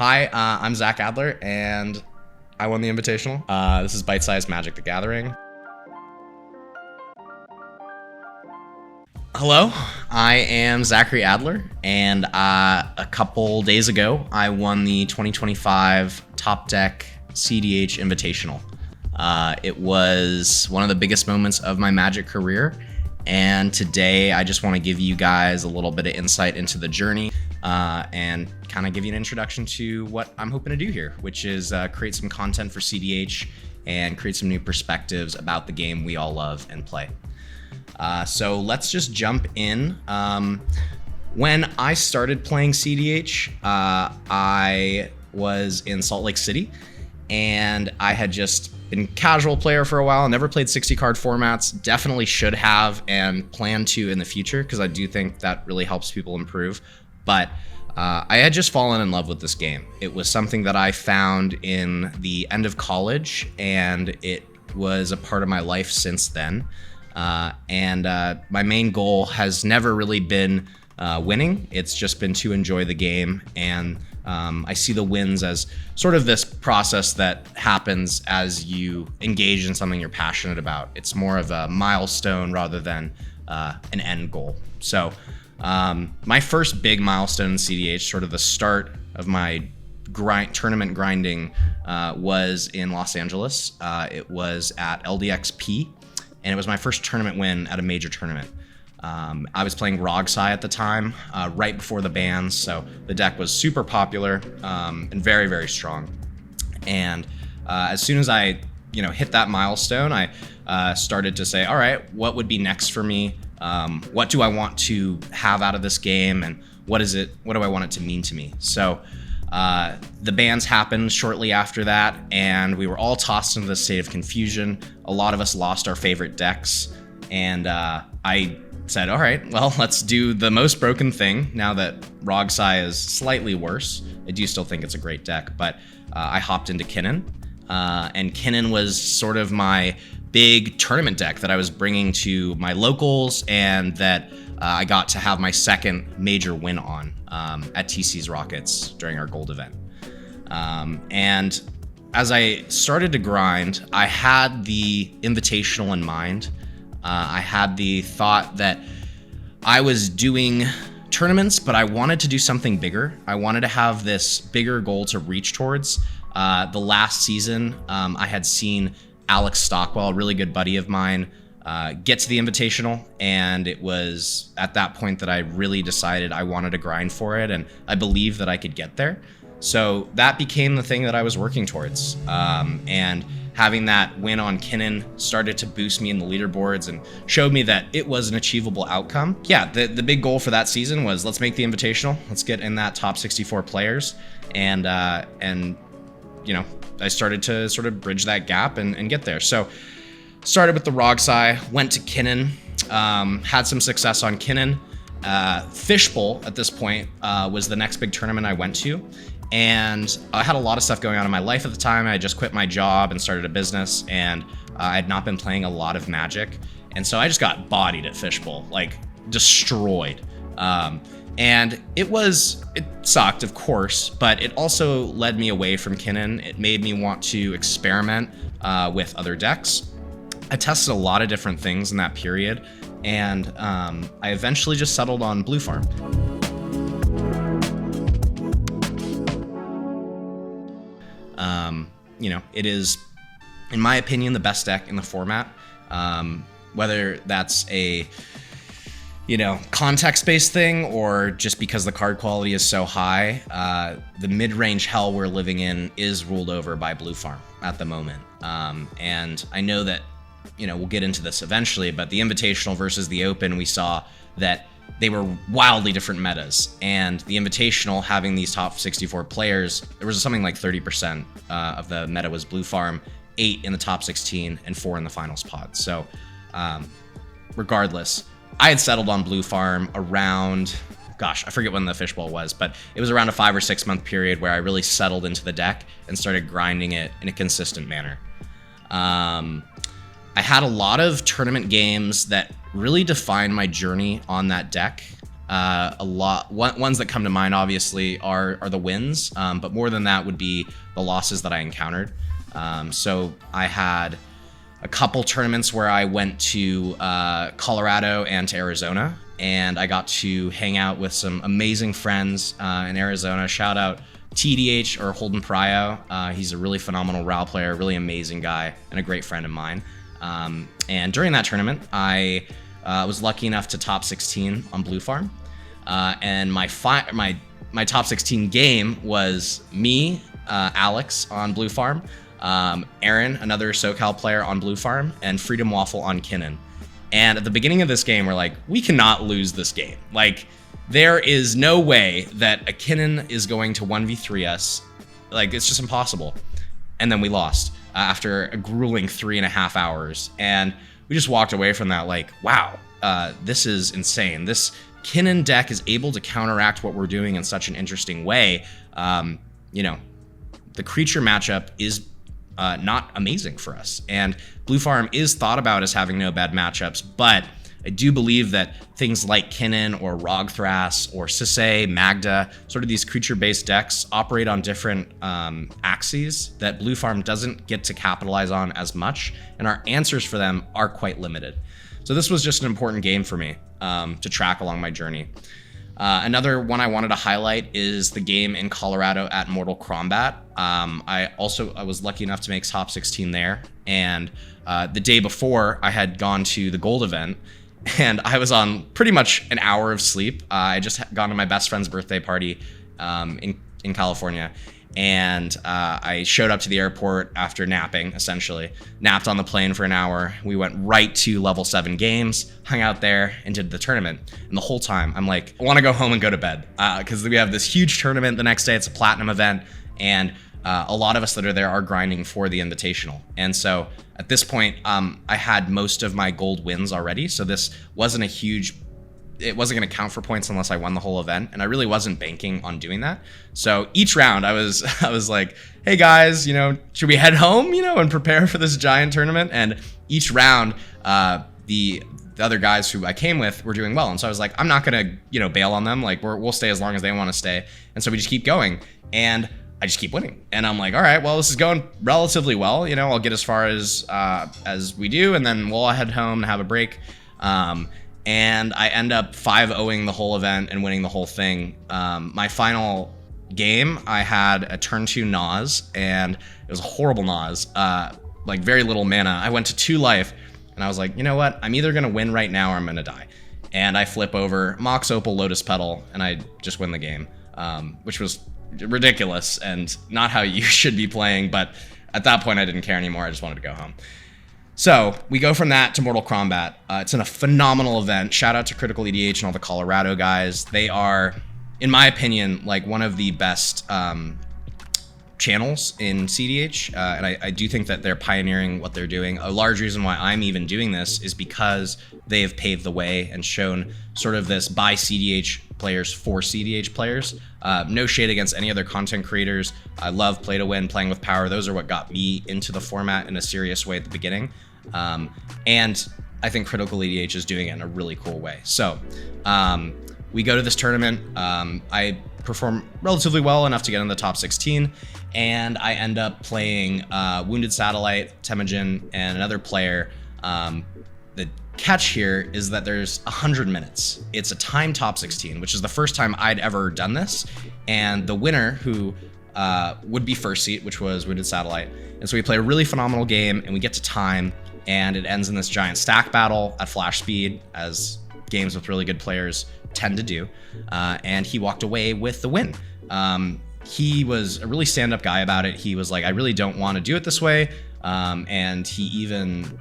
Hi, I'm Zach Adler, and I won the Invitational. This is Bite-Sized Magic: The Gathering. Hello, I am Zachary Adler, and a couple days ago, I won the 2025 Topdeck cEDH Invitational. It was one of the biggest moments of my Magic career, and today I just want to give you guys a little bit of insight into the journey and kind of give you an introduction to what I'm hoping to do here, which is create some content for cEDH and create some new perspectives about the game we all love and play. So let's just jump in. When I started playing cEDH, I was in Salt Lake City, and I had just been casual player for a while, never played 60 card formats, definitely should have and plan to in the future, because I do think that really helps people improve. But I had just fallen in love with this game. It was something that I found in the end of college, and it was a part of my life since then. My main goal has never really been winning. It's just been to enjoy the game, and I see the wins as sort of this process that happens as you engage in something you're passionate about. It's more of a milestone rather than an end goal. So my first big milestone in cEDH, sort of the start of my tournament grinding, was in Los Angeles. It was at LDXP, and it was my first tournament win at a major tournament. I was playing Rogsai at the time, right before the bans, so the deck was super popular and very, very strong. And as soon as I, hit that milestone, I started to say, all right, what would be next for me? What do I want to have out of this game, and what do I want it to mean to me? So the bans happened shortly after that, and we were all tossed into this state of confusion. A lot of us lost our favorite decks, and I said, all right, well, let's do the most broken thing now that Rogsai is slightly worse. I do still think it's a great deck, but I hopped into Kinnan, and Kinnan was sort of my big tournament deck that I was bringing to my locals, and that I got to have my second major win on at TC's Rockets during our gold event. And as I started to grind, I had the Invitational in mind. I had the thought that I was doing tournaments, but I wanted to do something bigger. I wanted to have this bigger goal to reach towards. The last season, I had seen Alex Stockwell, a really good buddy of mine, get to the Invitational, and it was at that point that I really decided I wanted to grind for it, and I believed that I could get there. So that became the thing that I was working towards, and having that win on Kinnan started to boost me in the leaderboards and showed me that it was an achievable outcome. Yeah, the big goal for that season was, let's make the Invitational, let's get in that top 64 players, and I started to sort of bridge that gap and get there. So started with the Rogsai, went to Kinnan, had some success on Kinnan. Fishbowl at this point was the next big tournament I went to. And I had a lot of stuff going on in my life at the time. I just quit my job and started a business, and I had not been playing a lot of Magic. And so I just got bodied at Fishbowl, like destroyed. And it sucked, of course, but it also led me away from Kinnan. It made me want to experiment with other decks. I tested a lot of different things in that period, and I eventually just settled on Blue Farm. It is, in my opinion, the best deck in the format. Whether that's a context-based thing, or just because the card quality is so high, the mid-range hell we're living in is ruled over by Blue Farm at the moment. And I know that, we'll get into this eventually, but the Invitational versus the Open, we saw that they were wildly different metas. And the Invitational, having these top 64 players, there was something like 30% of the meta was Blue Farm, 8 in the top 16, and 4 in the finals pod. So regardless, I had settled on Blue Farm around, I forget when the Fishbowl was, but it was around a 5 or 6 month period where I really settled into the deck and started grinding it in a consistent manner. I had a lot of tournament games that really defined my journey on that deck. Ones that come to mind obviously are the wins, but more than that would be the losses that I encountered. So I had a couple tournaments where I went to Colorado and to Arizona, and I got to hang out with some amazing friends in Arizona. Shout out cEDH or Holden Pryo. He's a really phenomenal RAL player, really amazing guy, and a great friend of mine. And during that tournament, I was lucky enough to top 16 on Blue Farm. And my top 16 game was me, Alex on Blue Farm, Aaron, another SoCal player on Blue Farm, and Freedom Waffle on Kinnan. And at the beginning of this game, we're like, we cannot lose this game. Like, there is no way that a Kinnan is going to 1v3 us. Like, it's just impossible. And then we lost after a grueling 3.5 hours. And we just walked away from that like, wow, this is insane. This Kinnan deck is able to counteract what we're doing in such an interesting way. You know, the creature matchup is not amazing for us. And Blue Farm is thought about as having no bad matchups, but I do believe that things like Kinnan or Rogthras or Sisay, Magda, sort of these creature-based decks operate on different axes that Blue Farm doesn't get to capitalize on as much, and our answers for them are quite limited. So this was just an important game for me to track along my journey. Another one I wanted to highlight is the game in Colorado at Mortal Kombat. I was lucky enough to make top 16 there, and the day before I had gone to the gold event, and I was on pretty much an hour of sleep. I just had gone to my best friend's birthday party in California, and I showed up to the airport after napping, essentially. Napped on the plane for an hour. We went right to level 7 games, hung out there, and did the tournament. And the whole time, I'm like, I want to go home and go to bed, because we have this huge tournament the next day. It's a platinum event, and a lot of us that are there are grinding for the Invitational. And so at this point, I had most of my gold wins already, so this wasn't it wasn't going to count for points unless I won the whole event, and I really wasn't banking on doing that. So each round I was like, hey guys, you know, should we head home, you know, and prepare for this giant tournament? And each round, the other guys who I came with were doing well, and so I was like, I'm not going to, you know, bail on them. Like, we'll stay as long as they want to stay. And so we just keep going, and I just keep winning. And I'm like, all right, well, this is going relatively well. You know, I'll get as far as we do, and then we'll head home and have a break. And I end up 5-0ing the whole event and winning the whole thing. My final game, I had a turn 2 Nas, and it was a horrible Nas, like very little mana. I went to 2 life, and I was like, you know what? I'm either going to win right now or I'm going to die. And I flip over Mox Opal, Lotus Petal, and I just win the game, which was ridiculous and not how you should be playing. But at that point, I didn't care anymore. I just wanted to go home. So we go from that to Mortal Kombat. It's a phenomenal event. Shout out to Critical EDH and all the Colorado guys. They are, in my opinion, like one of the best channels in cEDH, and I do think that they're pioneering what they're doing. A large reason why I'm even doing this is because they have paved the way and shown sort of this by cEDH players for cEDH players. No shade against any other content creators. I love Play to Win, Playing with Power. Those are what got me into the format in a serious way at the beginning. And I think Critical EDH is doing it in a really cool way. So we go to this tournament. I perform relatively well enough to get in the top 16, and I end up playing Wounded Satellite, Temujin, and another player. The catch here is that there's 100 minutes. It's a time top 16, which is the first time I'd ever done this, and the winner, who would be first seat, which was Wounded Satellite. And so we play a really phenomenal game, and we get to time, and it ends in this giant stack battle at flash speed, as games with really good players tend to do, and he walked away with the win. He was a really stand-up guy about it. He was like, I really don't want to do it this way, and he even,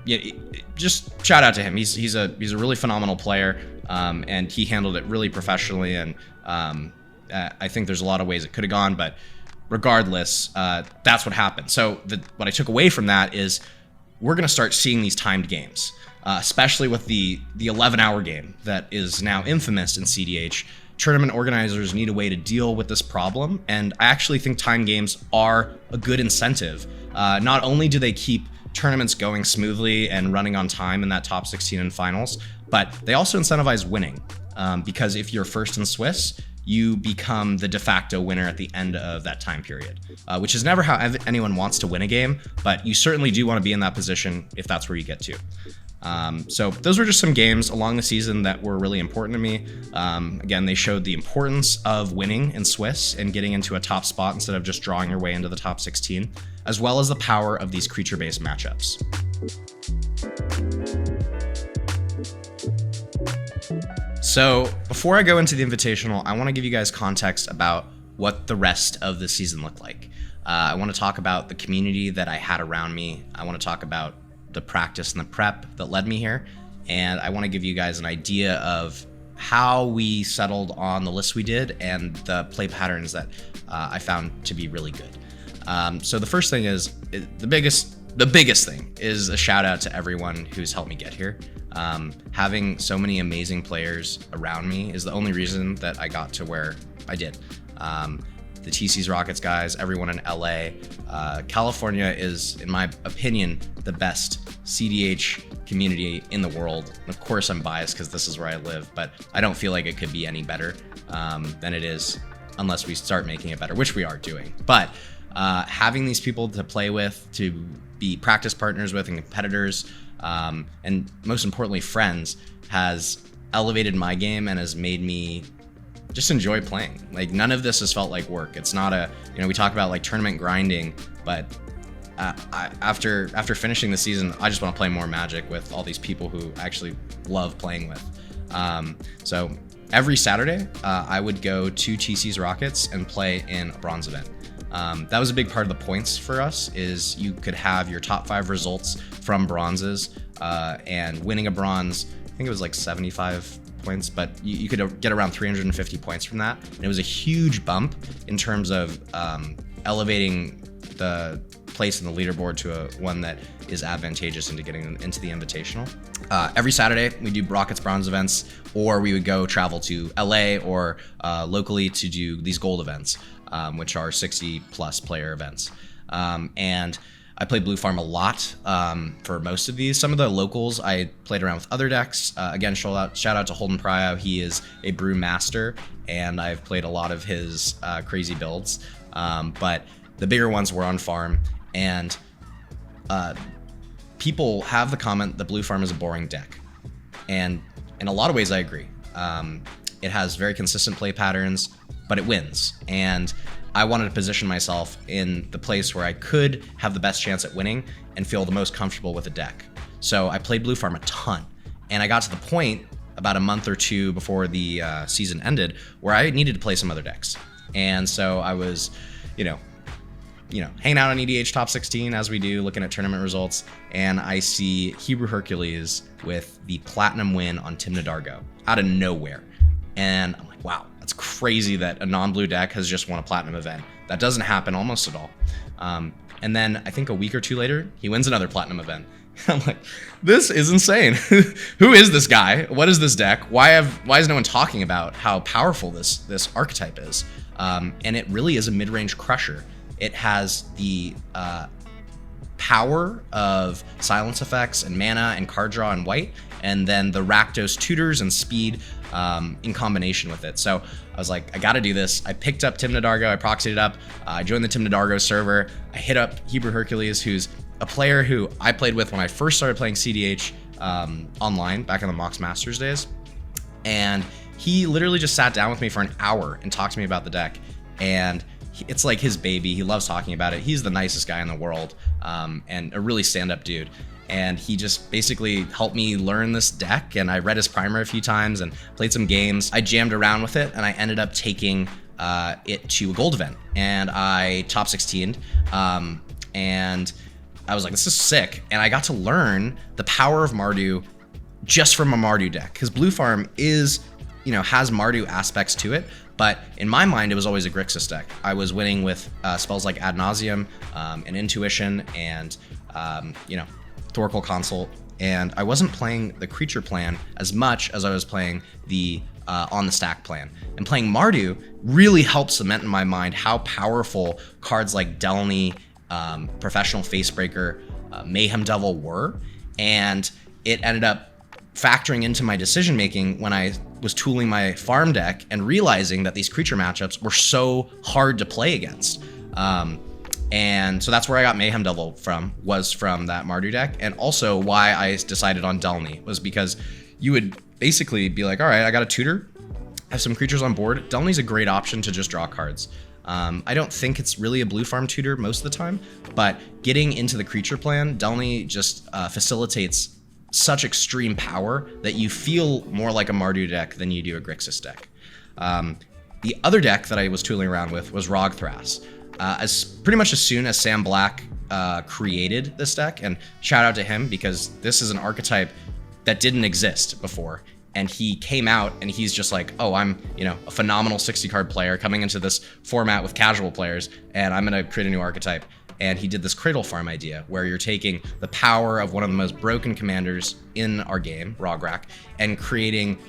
just shout out to him. He's a really phenomenal player, and he handled it really professionally, and I think there's a lot of ways it could have gone, but regardless, that's what happened. So what I took away from that is we're going to start seeing these timed games, especially with the 11-hour game that is now infamous in cEDH. Tournament organizers need a way to deal with this problem, and I actually think time games are a good incentive. Not only do they keep tournaments going smoothly and running on time in that top 16 and finals, but they also incentivize winning. because if you're first in Swiss, you become the de facto winner at the end of that time period, which is never how anyone wants to win a game, but you certainly do want to be in that position if that's where you get to. So those were just some games along the season that were really important to me. Again, they showed the importance of winning in Swiss and getting into a top spot instead of just drawing your way into the top 16, as well as the power of these creature-based matchups. So before I go into the Invitational, I want to give you guys context about what the rest of the season looked like. I want to talk about the community that I had around me. I want to talk about the practice and the prep that led me here. And I want to give you guys an idea of how we settled on the list we did and the play patterns that I found to be really good. So the first thing is, the biggest thing is a shout out to everyone who's helped me get here. Having so many amazing players around me is the only reason that I got to where I did. The TC's Rockets guys, everyone in LA. California is, in my opinion, the best cEDH community in the world. Of course, I'm biased because this is where I live, but I don't feel like it could be any better than it is unless we start making it better, which we are doing. But having these people to play with, to be practice partners with and competitors, and most importantly, friends, has elevated my game and has made me just enjoy playing. Like, none of this has felt like work. It's not we talk about like tournament grinding, but after finishing the season, I just want to play more Magic with all these people who I actually love playing with. So every Saturday, I would go to TC's Rockets and play in a bronze event. That was a big part of the points for us, is you could have your top 5 results from bronzes, and winning a bronze, I think it was like 75 points, but you could get around 350 points from that. And it was a huge bump in terms of elevating the place in the leaderboard to one that is advantageous into getting into the Invitational. Every Saturday, we do Rockets bronze events, or we would go travel to LA or locally to do these gold events, which are 60 plus player events. And I played Blue Farm a lot for most of these. Some of the locals I played around with other decks. Again, shout out to Holden Pryo. He is a brew master, and I've played a lot of his crazy builds. But the bigger ones were on farm, and people have the comment that Blue Farm is a boring deck. And in a lot of ways, I agree. It has very consistent play patterns, but it wins. And I wanted to position myself in the place where I could have the best chance at winning and feel the most comfortable with the deck. So I played Blue Farm a ton, and I got to the point about a month or two before the season ended where I needed to play some other decks. And so I was, hanging out on EDH top 16 as we do, looking at tournament results, and I see Hebrew Hercules with the platinum win on Tim Nadargo out of nowhere. And I'm like, wow, that's crazy that a non-blue deck has just won a platinum event. That doesn't happen almost at all. And then I think a week or two later, he wins another platinum event. I'm like, this is insane. Who is this guy? What is this deck? Why is no one talking about how powerful this archetype is? And it really is a mid-range crusher. It has the power of silence effects and mana and card draw and white, and then the Rakdos tutors and speed in combination with it. So I was like, I gotta do this. I picked up Tim Nadargo, I proxied it up, I joined the Tim Nadargo server, I hit up Hebrew Hercules, who's a player who I played with when I first started playing cEDH online back in the Mox Masters days. And he literally just sat down with me for an hour and talked to me about the deck. And it's like his baby. He loves talking about it. He's the nicest guy in the world, and a really stand-up dude. And he just basically helped me learn this deck, and I read his primer a few times and played some games. I jammed around with it, and I ended up taking it to a gold event, and I top 16'd, and I was like, this is sick. And I got to learn the power of Mardu just from a Mardu deck, because Blue Farm is, has Mardu aspects to it, but in my mind, it was always a Grixis deck. I was winning with spells like Ad Nauseam and Intuition and, Thoracle Consult, and I wasn't playing the creature plan as much as I was playing the on the stack plan. And playing Mardu really helped cement in my mind how powerful cards like Delny, Professional Facebreaker, Mayhem Devil were, and it ended up factoring into my decision making when I was tooling my farm deck and realizing that these creature matchups were so hard to play against. And so that's where I got Mayhem Devil from that Mardu deck. And also why I decided on Delny was because you would basically be like, all right, I got a tutor, I have some creatures on board. Delny's a great option to just draw cards. I don't think it's really a blue farm tutor most of the time, but getting into the creature plan, Delny just facilitates such extreme power that you feel more like a Mardu deck than you do a Grixis deck. The other deck that I was tooling around with was Rogthras. Pretty much as soon as Sam Black created this deck, and shout out to him because this is an archetype that didn't exist before, and he came out and he's just like, oh, I'm a phenomenal 60 card player coming into this format with casual players, and I'm gonna create a new archetype. And he did this Cradle Farm idea where you're taking the power of one of the most broken commanders in our game, Rograk, and creating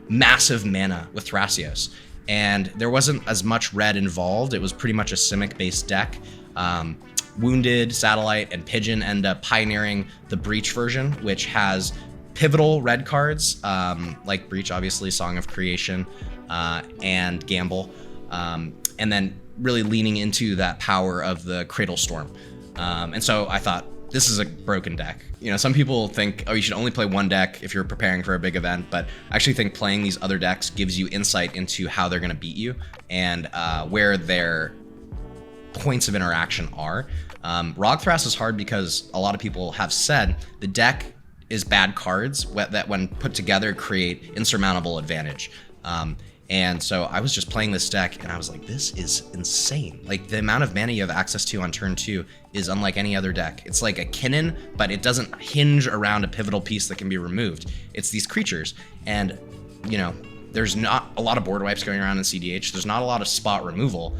massive mana with Thrasios. And there wasn't as much red involved. It was pretty much a Simic-based deck. Wounded, Satellite, and Pigeon end up pioneering the Breach version, which has pivotal red cards, like Breach, obviously, Song of Creation, and Gamble. And then really leaning into that power of the Cradle Storm. And so I thought, this is a broken deck. Some people think, oh, you should only play one deck if you're preparing for a big event, but I actually think playing these other decks gives you insight into how they're going to beat you and where their points of interaction are. Rogthras is hard because a lot of people have said the deck is bad cards that when put together create insurmountable advantage. And so I was just playing this deck and I was like, this is insane. Like the amount of mana you have access to on turn 2 is unlike any other deck. It's like a Kinnan, but it doesn't hinge around a pivotal piece that can be removed. It's these creatures. And, there's not a lot of board wipes going around in cEDH. There's not a lot of spot removal.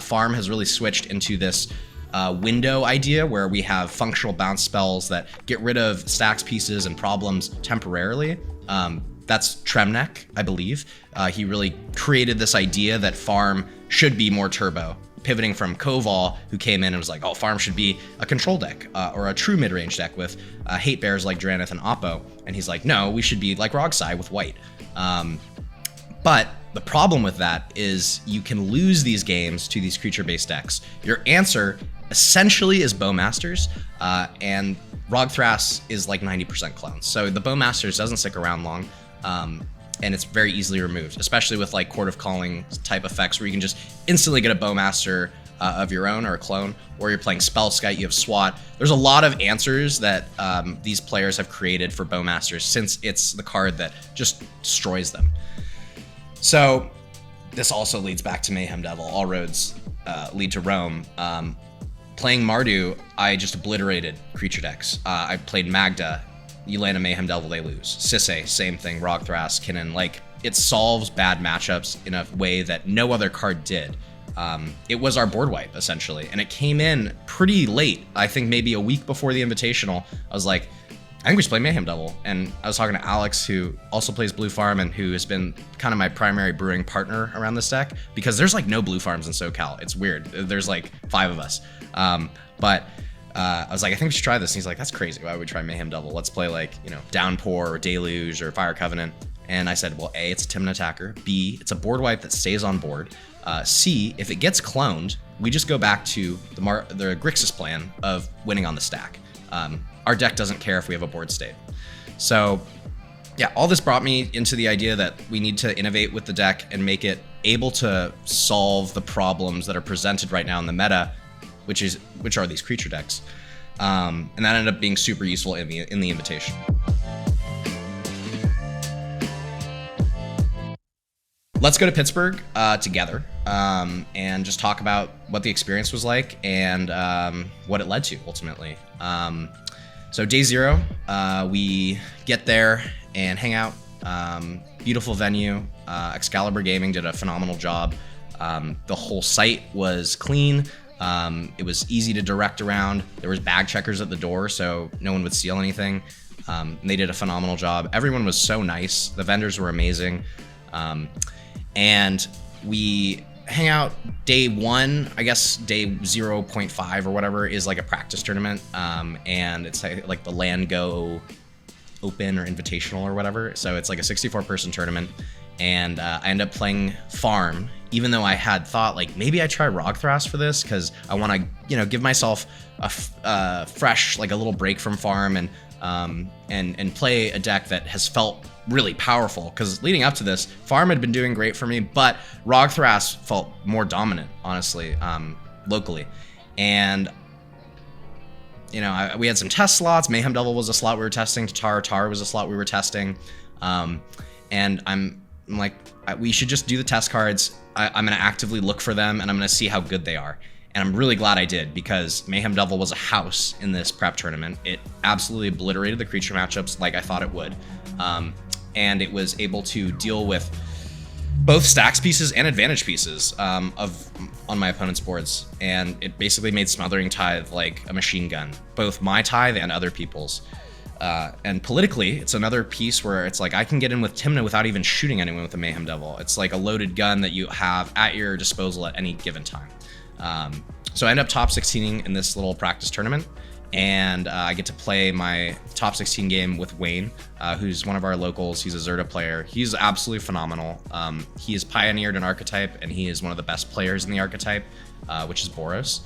Farm has really switched into this window idea where we have functional bounce spells that get rid of stacks, pieces, and problems temporarily. That's Tremnek, I believe. He really created this idea that Farm should be more turbo, pivoting from Koval, who came in and was like, oh, Farm should be a control deck or a true mid-range deck with hate bears like Drannith and Oppo. And he's like, no, we should be like Rogsai with white. But the problem with that is you can lose these games to these creature-based decks. Your answer essentially is Bowmasters, and Rogthras is like 90% clones. So the Bowmasters doesn't stick around long. And it's very easily removed, especially with like Court of Calling type effects where you can just instantly get a Bowmaster of your own or a clone, or you're playing Spellskite, you have SWAT. There's a lot of answers that these players have created for Bowmasters since it's the card that just destroys them. So this also leads back to Mayhem Devil. All roads lead to Rome. Playing Mardu, I just obliterated creature decks. I played Magda. You land a Mayhem Devil, they lose. Sisay, same thing. Rogthras, Kinnan. Like, it solves bad matchups in a way that no other card did. It was our board wipe, essentially. And it came in pretty late. I think maybe a week before the Invitational. I was like, I think we should play Mayhem Devil. And I was talking to Alex, who also plays Blue Farm and who has been kind of my primary brewing partner around this deck, because there's like no Blue Farms in SoCal. It's weird. There's like 5 of us. I was like, I think we should try this. And he's like, that's crazy. Why would we try Mayhem Devil? Let's play like, Downpour or Deluge or Fire Covenant. And I said, well, A, it's a Timon attacker. B, it's a board wipe that stays on board. C, if it gets cloned, we just go back to the Grixis plan of winning on the stack. Our deck doesn't care if we have a board state. So yeah, all this brought me into the idea that we need to innovate with the deck and make it able to solve the problems that are presented right now in the meta, which are these creature decks. And that ended up being super useful in the invitation. Let's go to Pittsburgh together and just talk about what the experience was like and what it led to ultimately. So day 0, we get there and hang out. Beautiful venue. Excalibur Gaming did a phenomenal job. The whole site was clean. It was easy to direct around. There was bag checkers at the door, so no one would steal anything. They did a phenomenal job. Everyone was so nice. The vendors were amazing. And we hang out day 1, I guess day 0.5 or whatever is like a practice tournament. And it's like the Land Go Open or Invitational or whatever. So it's like a 64-person tournament, and I end up playing Farm, even though I had thought like maybe I try Rogthras for this because I want to, you know, give myself a fresh, like a little break from Farm and play a deck that has felt really powerful. Because leading up to this, Farm had been doing great for me, but Rogthras felt more dominant, honestly, locally. And you know, we had some test slots. Mayhem Devil was a slot we were testing. Tar was a slot we were testing. And I'm like, we should just do the test cards. I'm going to actively look for them, and I'm going to see how good they are. And I'm really glad I did, because Mayhem Devil was a house in this prep tournament. It absolutely obliterated the creature matchups like I thought it would. And it was able to deal with both stacks pieces and advantage pieces on my opponent's boards, and it basically made Smothering Tithe like a machine gun, both my Tithe and other people's. And politically, it's another piece where it's like I can get in with Tymna without even shooting anyone with a Mayhem Devil. It's like a loaded gun that you have at your disposal at any given time. So I end up top 16ing in this little practice tournament, and I get to play my top 16 game with Wayne, who's one of our locals. He's a Zerta player. He's absolutely phenomenal. He has pioneered an archetype, and he is one of the best players in the archetype, which is Boros.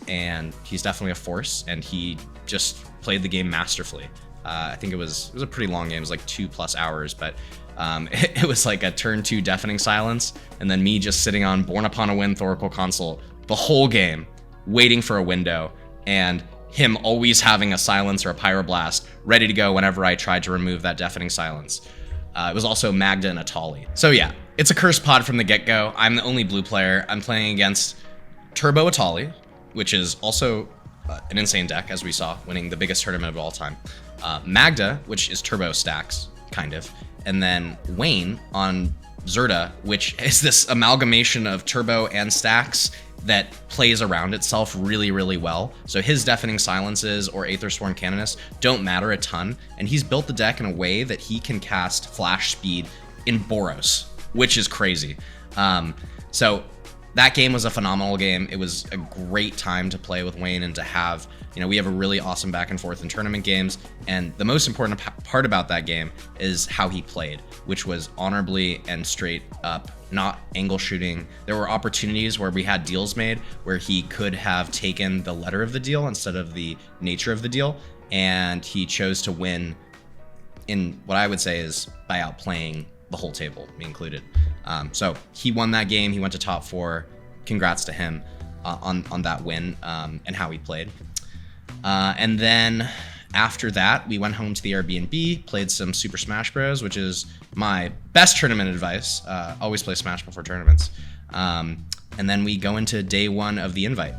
And he's definitely a force, and he just played the game masterfully. I think it was a pretty long game. It was like 2+ hours, but it was like a turn 2 Deafening Silence, and then me just sitting on Born Upon a Wind Thoracle Console the whole game, waiting for a window, and him always having a silence or a pyroblast ready to go whenever I tried to remove that Deafening Silence. It was also Magda and Atali. So yeah, it's a cursed pod from the get-go. I'm the only blue player. I'm playing against Turbo Atali, which is also an insane deck, as we saw, winning the biggest tournament of all time. Magda, which is Turbo Stacks, kind of. And then Wayne on Zerta, which is this amalgamation of Turbo and Stacks that plays around itself really, really well. So his Deafening Silences or Aethersworn Canonist don't matter a ton, and he's built the deck in a way that he can cast Flash Speed in Boros, which is crazy. So that game was a phenomenal game. It was a great time to play with Wayne and to have, you know, we have a really awesome back and forth in tournament games. And the most important part about that game is how he played, which was honorably and straight up, not angle shooting. There were opportunities where we had deals made where he could have taken the letter of the deal instead of the nature of the deal. And he chose to win in what I would say is by outplaying the whole table, me included. So he won that game. He went to top 4. Congrats to him on that win and how he played. And then after that, we went home to the Airbnb, played some Super Smash Bros., which is my best tournament advice. Always play Smash before tournaments. And then we go into day 1 of the invite.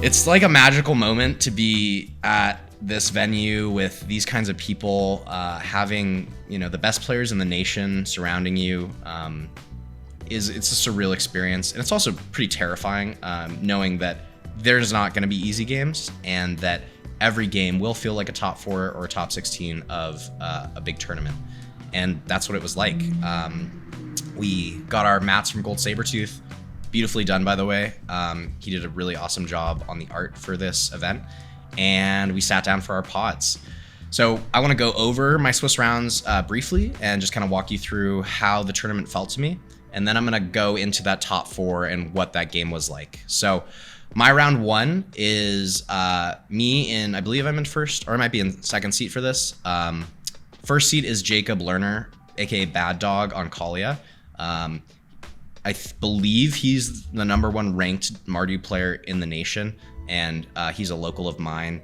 It's like a magical moment to be at this venue with these kinds of people, having, you know, the best players in the nation surrounding you. It's a surreal experience, and it's also pretty terrifying, knowing that there's not going to be easy games, and that every game will feel like a top 4 or a top 16 of a big tournament. And that's what it was like. We got our mats from Gold Sabertooth, beautifully done, by the way. He did a really awesome job on the art for this event, and we sat down for our pods. So I want to go over my Swiss rounds briefly and just kind of walk you through how the tournament felt to me. And then I'm going to go into that top 4 and what that game was like. So my round 1 is me in, I believe I'm in first, or I might be in second seat for this. First seat is Jacob Lerner, aka Bad Dog on Kalia. I believe he's the #1 ranked Mardu player in the nation, and he's a local of mine.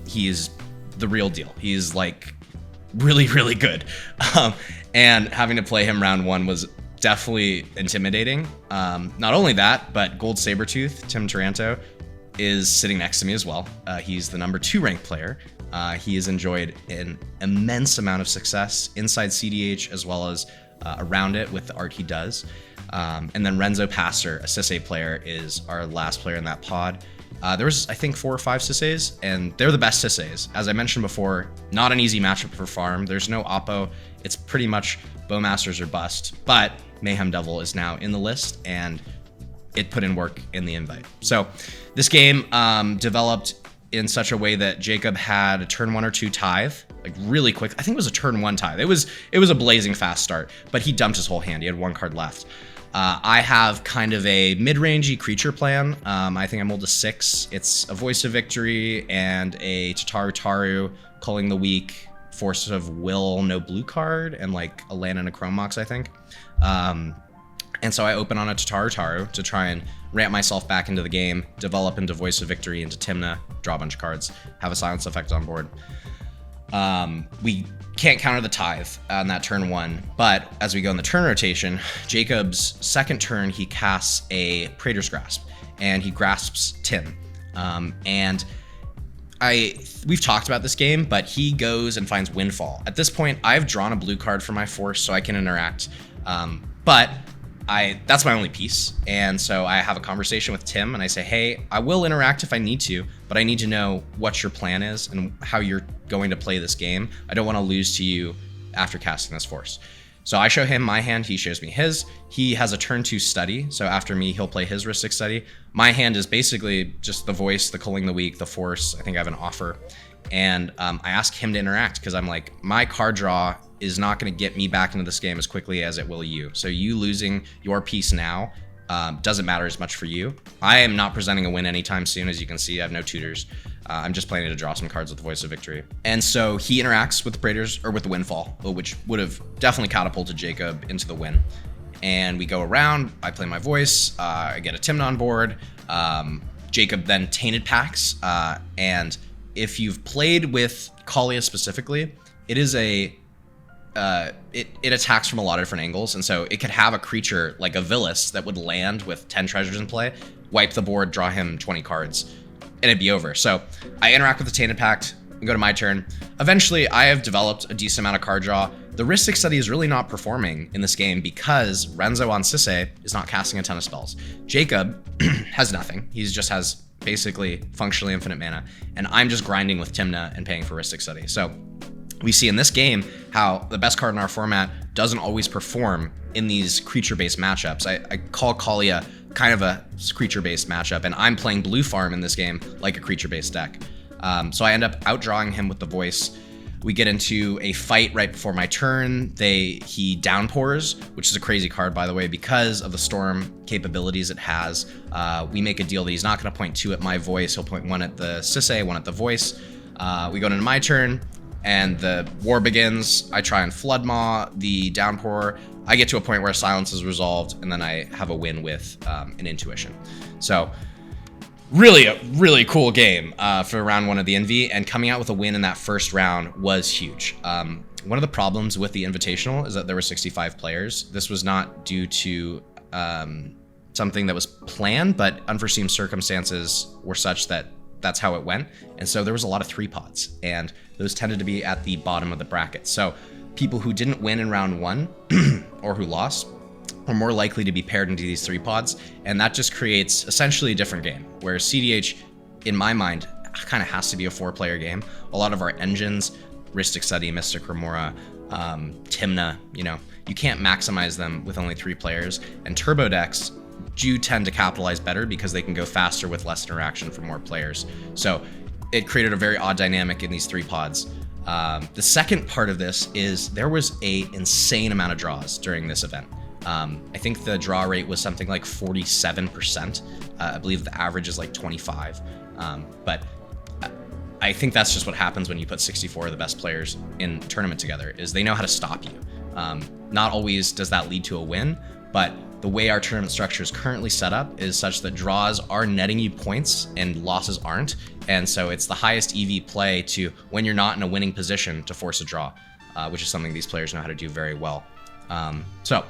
He is the real deal. He's like really, really good. And having to play him round 1 was definitely intimidating. Not only that, but Gold Sabertooth, Tim Taranto, is sitting next to me as well. He's the #2 ranked player. He has enjoyed an immense amount of success inside cEDH as well as around it with the art he does. And then Renzo Pastor, a Sisay player, is our last player in that pod. There was, I think, 4 or 5 Sisays, and they're the best Sisays. As I mentioned before, not an easy matchup for farm. There's no oppo. It's pretty much Bowmasters or bust. But Mayhem Devil is now in the list, and it put in work in the invite. So this game developed in such a way that Jacob had a turn 1 or 2 tithe, like really quick. I think it was a turn 1 tithe. It was a blazing fast start, but he dumped his whole hand. He had 1 card left. I have kind of a mid-rangey creature plan. I think I'm rolled a 6. It's a Voice of Victory and a Tataru, Culling the Weak, Force of Will, no blue card, and like a land and a Chrome Mox, I think. And so I open on a Tataru to try and ramp myself back into the game, develop into Voice of Victory, into Tymna, draw a bunch of cards, have a silence effect on board. We can't counter the tithe on that turn 1, but as we go in the turn rotation, Jacob's second turn, he casts a Praetor's Grasp, and he grasps Tim. And we've talked about this game, but he goes and finds Windfall. At this point, I've drawn a blue card for my force, so I can interact. But that's my only piece. And so I have a conversation with Tim and I say, hey, I will interact if I need to, but I need to know what your plan is and how you're going to play this game. I don't want to lose to you after casting this force. So I show him my hand, he shows me his. He has a turn 2 study, so after me, he'll play his Rhystic Study. My hand is basically just the voice, the Culling the Weak, the force. I think I have an offer. And I ask him to interact because I'm like, my card draw is not going to get me back into this game as quickly as it will you. So you losing your piece now doesn't matter as much for you. I am not presenting a win anytime soon. As you can see, I have no tutors. I'm just planning to draw some cards with the Voice of Victory. And so he interacts with the Praetors, or with the Windfall, which would have definitely catapulted Jacob into the win. And we go around, I play my voice, I get a Tymna on board. Jacob then Tainted Packs, and if you've played with Kalia specifically, it is it attacks from a lot of different angles, and so it could have a creature like a Villas that would land with 10 treasures in play, wipe the board, draw him 20 cards, and it'd be over. So I interact with the Tainted Pact and go to my turn. Eventually, I have developed a decent amount of card draw. The Rhystic Study is really not performing in this game because Renzo on Sisse is not casting a ton of spells. Jacob has nothing. He just has basically functionally infinite mana, and I'm just grinding with Tymna and paying for Rhystic Study. So we see in this game how the best card in our format doesn't always perform in these creature-based matchups. I call Kalia kind of a creature-based matchup, and I'm playing Blue Farm in this game like a creature-based deck. So I end up outdrawing him with the voice. We get into a fight right before my turn. He downpours, which is a crazy card, by the way, because of the storm capabilities it has. We make a deal that he's not going to point 2 at my voice. He'll point 1 at the Sisse, 1 at the voice. We go into my turn, and the war begins. I try and Flood Maw the downpour. I get to a point where silence is resolved, and then I have a win with an intuition. So really a really cool game for round 1 of the Envy, and coming out with a win in that first round was huge. One of the problems with the Invitational is that there were 65 players. This was not due to something that was planned, but unforeseen circumstances were such that that's how it went. And so there was a lot of 3-pods, and those tended to be at the bottom of the bracket. So people who didn't win in round 1 or who lost are more likely to be paired into these 3-pods, and that just creates essentially a different game, where cEDH, in my mind, kind of has to be a 4-player game. A lot of our engines, Rhystic Study, Mystic Remora, Tymna, you can't maximize them with only 3 players, and turbo decks do tend to capitalize better because they can go faster with less interaction for more players. So it created a very odd dynamic in these 3-pods. The second part of this is there was an insane amount of draws during this event. I think the draw rate was something like 47%. I believe the average is like 25. But I think that's just what happens when you put 64 of the best players in a tournament together, is they know how to stop you. Not always does that lead to a win, but the way our tournament structure is currently set up is such that draws are netting you points and losses aren't. And so it's the highest EV play to, when you're not in a winning position, to force a draw, which is something these players know how to do very well. So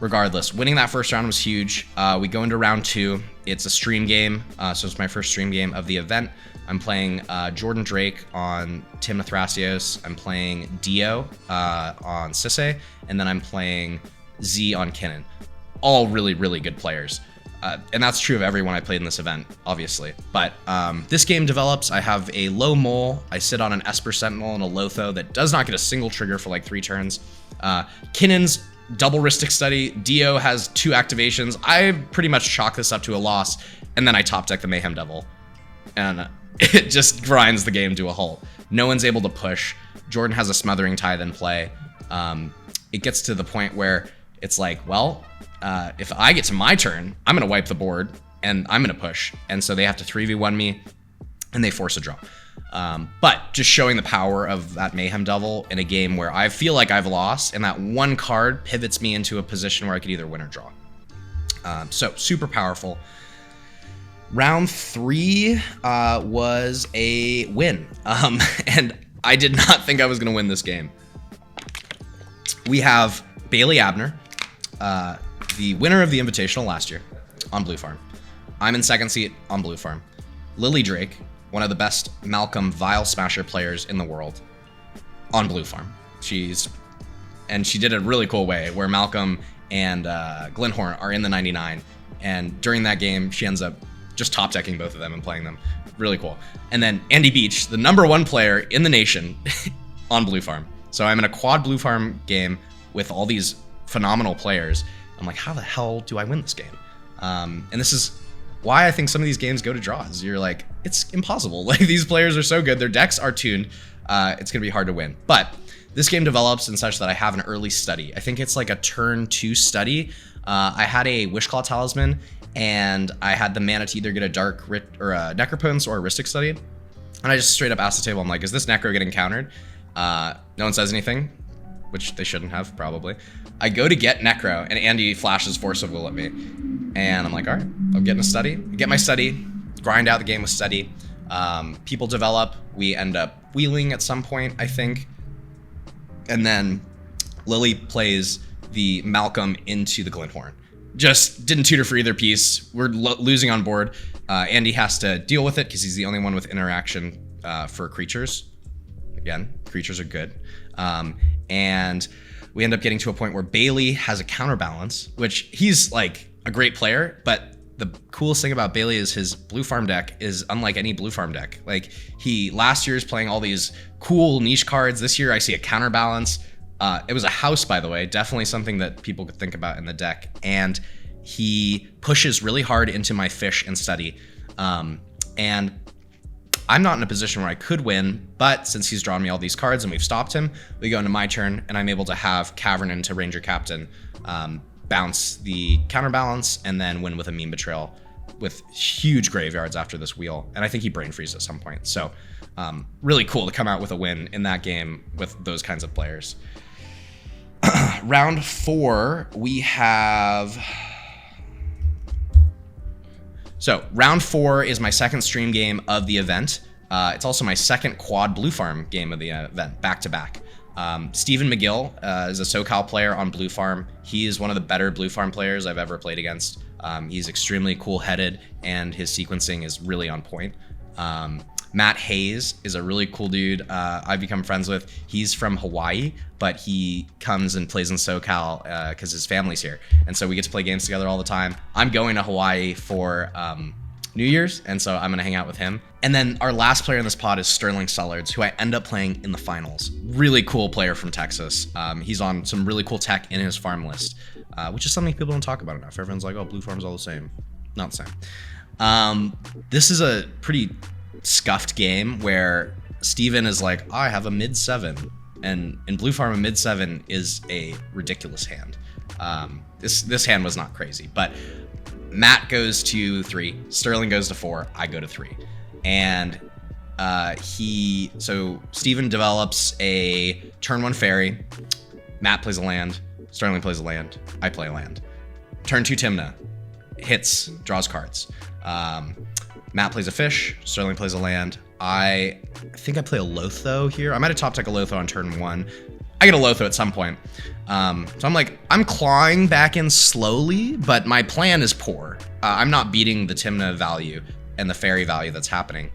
regardless, winning that first round was huge. We go into round 2. It's a stream game, so it's my first stream game of the event. I'm playing Jordan Drake on Tymna Thrasios. I'm playing Dio on Sisse, and then I'm playing Z on Kinnan. All really, really good players. And that's true of everyone I played in this event, obviously. But this game develops. I have a low mole. I sit on an Esper Sentinel and a Lotho that does not get a single trigger for like 3 turns. Kinnan's double Ristic Study. Dio has 2 activations. I pretty much chalk this up to a loss, and then I top deck the Mayhem Devil. And it just grinds the game to a halt. No one's able to push. Jordan has a Smothering Tithe in play. It gets to the point where it's like, well, if I get to my turn, I'm going to wipe the board, and I'm going to push. And so they have to 3v1 me, and they force a draw. But just showing the power of that Mayhem Devil in a game where I feel like I've lost, and that one card pivots me into a position where I could either win or draw. So super powerful. Round 3 was a win, and I did not think I was going to win this game. We have Bailey Abner, the winner of the Invitational last year on Blue Farm. I'm in second seat on Blue Farm. Lily Drake, one of the best Malcolm Vial Smasher players in the world, on Blue Farm. She did it a really cool way where Malcolm and Glenhorn are in the 99, and during that game, she ends up just top decking both of them and playing them. Really cool. And then Andy Beach, the #1 player in the nation on Blue Farm. So I'm in a quad Blue Farm game with all these phenomenal players. I'm like, how the hell do I win this game? And this is why I think some of these games go to draws. You're like, it's impossible. Like, these players are so good. Their decks are tuned. It's going to be hard to win. But this game develops in such that I have an early study. I think it's like a turn 2 study. I had a Wishclaw Talisman, and I had the mana to either get a Dark or a Necropotence or a Ristic Study. And I just straight up asked the table, I'm like, is this Necro getting countered? No one says anything, which they shouldn't have, probably. I go to get Necro, and Andy flashes Force of Will at me. And I'm like, all right, I'm getting a study. I get my study, grind out the game with study. People develop. We end up wheeling at some point, I think. And then Lily plays the Malcolm into the Glenhorn. Just didn't tutor for either piece. We're losing on board. Andy has to deal with it because he's the only one with interaction for creatures. Again, creatures are good. And we end up getting to a point where Bailey has a counterbalance, which he's like a great player, but the coolest thing about Bailey is his Blue Farm deck is unlike any Blue Farm deck. Like, he last year is playing all these cool niche cards. This year I see a counterbalance. It was a house, by the way, definitely something that people could think about in the deck. And he pushes really hard into my fish and study. And I'm not in a position where I could win, but since he's drawn me all these cards and we've stopped him, we go into my turn, and I'm able to have Cavern into Ranger Captain, bounce the counterbalance, and then win with a Meme Betrayal with huge graveyards after this wheel. And I think he brain freezes at some point. So really cool to come out with a win in that game with those kinds of players. Round 4, we have... So round 4 is my second stream game of the event. It's also my second quad Blue Farm game of the event, back to back. Stephen McGill is a SoCal player on Blue Farm. He is one of the better Blue Farm players I've ever played against. He's extremely cool-headed, and his sequencing is really on point. Matt Hayes is a really cool dude I've become friends with. He's from Hawaii, but he comes and plays in SoCal because his family's here. And so we get to play games together all the time. I'm going to Hawaii for New Year's, and so I'm going to hang out with him. And then our last player in this pod is Sterling Sellards, who I end up playing in the finals. Really cool player from Texas. He's on some really cool tech in his farm list, which is something people don't talk about enough. Everyone's like, oh, Blue Farm's all the same. Not the same. This is a pretty scuffed game where Steven is like, I have a mid-7, and in Blue Farm a mid-7 is a ridiculous hand. This hand was not crazy, but Matt goes to 3, Sterling goes to 4, I go to 3. And so Steven develops a turn 1 fairy, Matt plays a land, Sterling plays a land, I play a land. Turn 2 Timna, hits, draws cards. Matt plays a fish, Sterling plays a land. I think I play a Lotho here. I might have top deck a Lotho on turn 1. I get a Lotho at some point. So I'm like, I'm clawing back in slowly, but my plan is poor. I'm not beating the Timna value and the fairy value that's happening.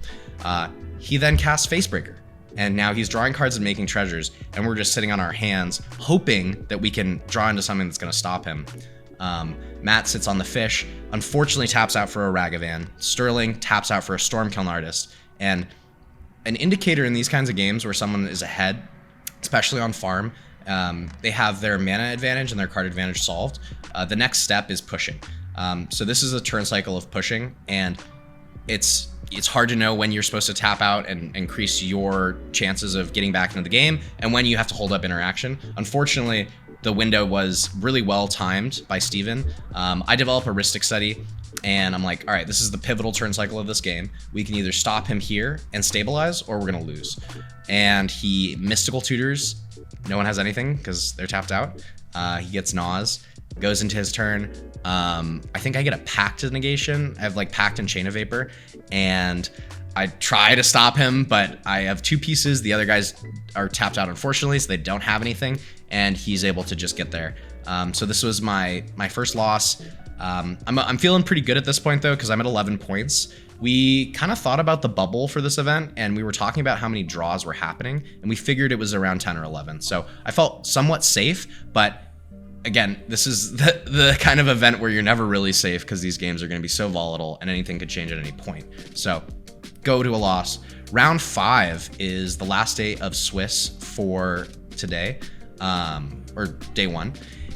He then casts Facebreaker, and now he's drawing cards and making treasures, and we're just sitting on our hands, hoping that we can draw into something that's gonna stop him. Matt sits on the fish, unfortunately taps out for a Ragavan. Sterling taps out for a Stormkiln Artist. And an indicator in these kinds of games where someone is ahead, especially on farm, They have their mana advantage and their card advantage solved. The next step is pushing. So this is a turn cycle of pushing, and it's hard to know when you're supposed to tap out and increase your chances of getting back into the game, and when you have to hold up interaction. Unfortunately, the window was really well timed by Steven. I develop a Ristic Study, and I'm like, all right, this is the pivotal turn cycle of this game. We can either stop him here and stabilize, or we're gonna lose. And he Mystical Tutors. No one has anything because they're tapped out. He gets Naws, goes into his turn. I think I get a Pact negation. I have like Pact and Chain of Vapor, and I try to stop him, but I have 2 pieces. The other guys are tapped out, unfortunately, so they don't have anything, and he's able to just get there. So this was my first loss. I'm feeling pretty good at this point though, because I'm at 11 points. We kind of thought about the bubble for this event, and we were talking about how many draws were happening, and we figured it was around 10 or 11. So I felt somewhat safe, but again, this is the kind of event where you're never really safe because these games are going to be so volatile and anything could change at any point. So go to a loss. Round 5 is the last day of Swiss for today, or day 1,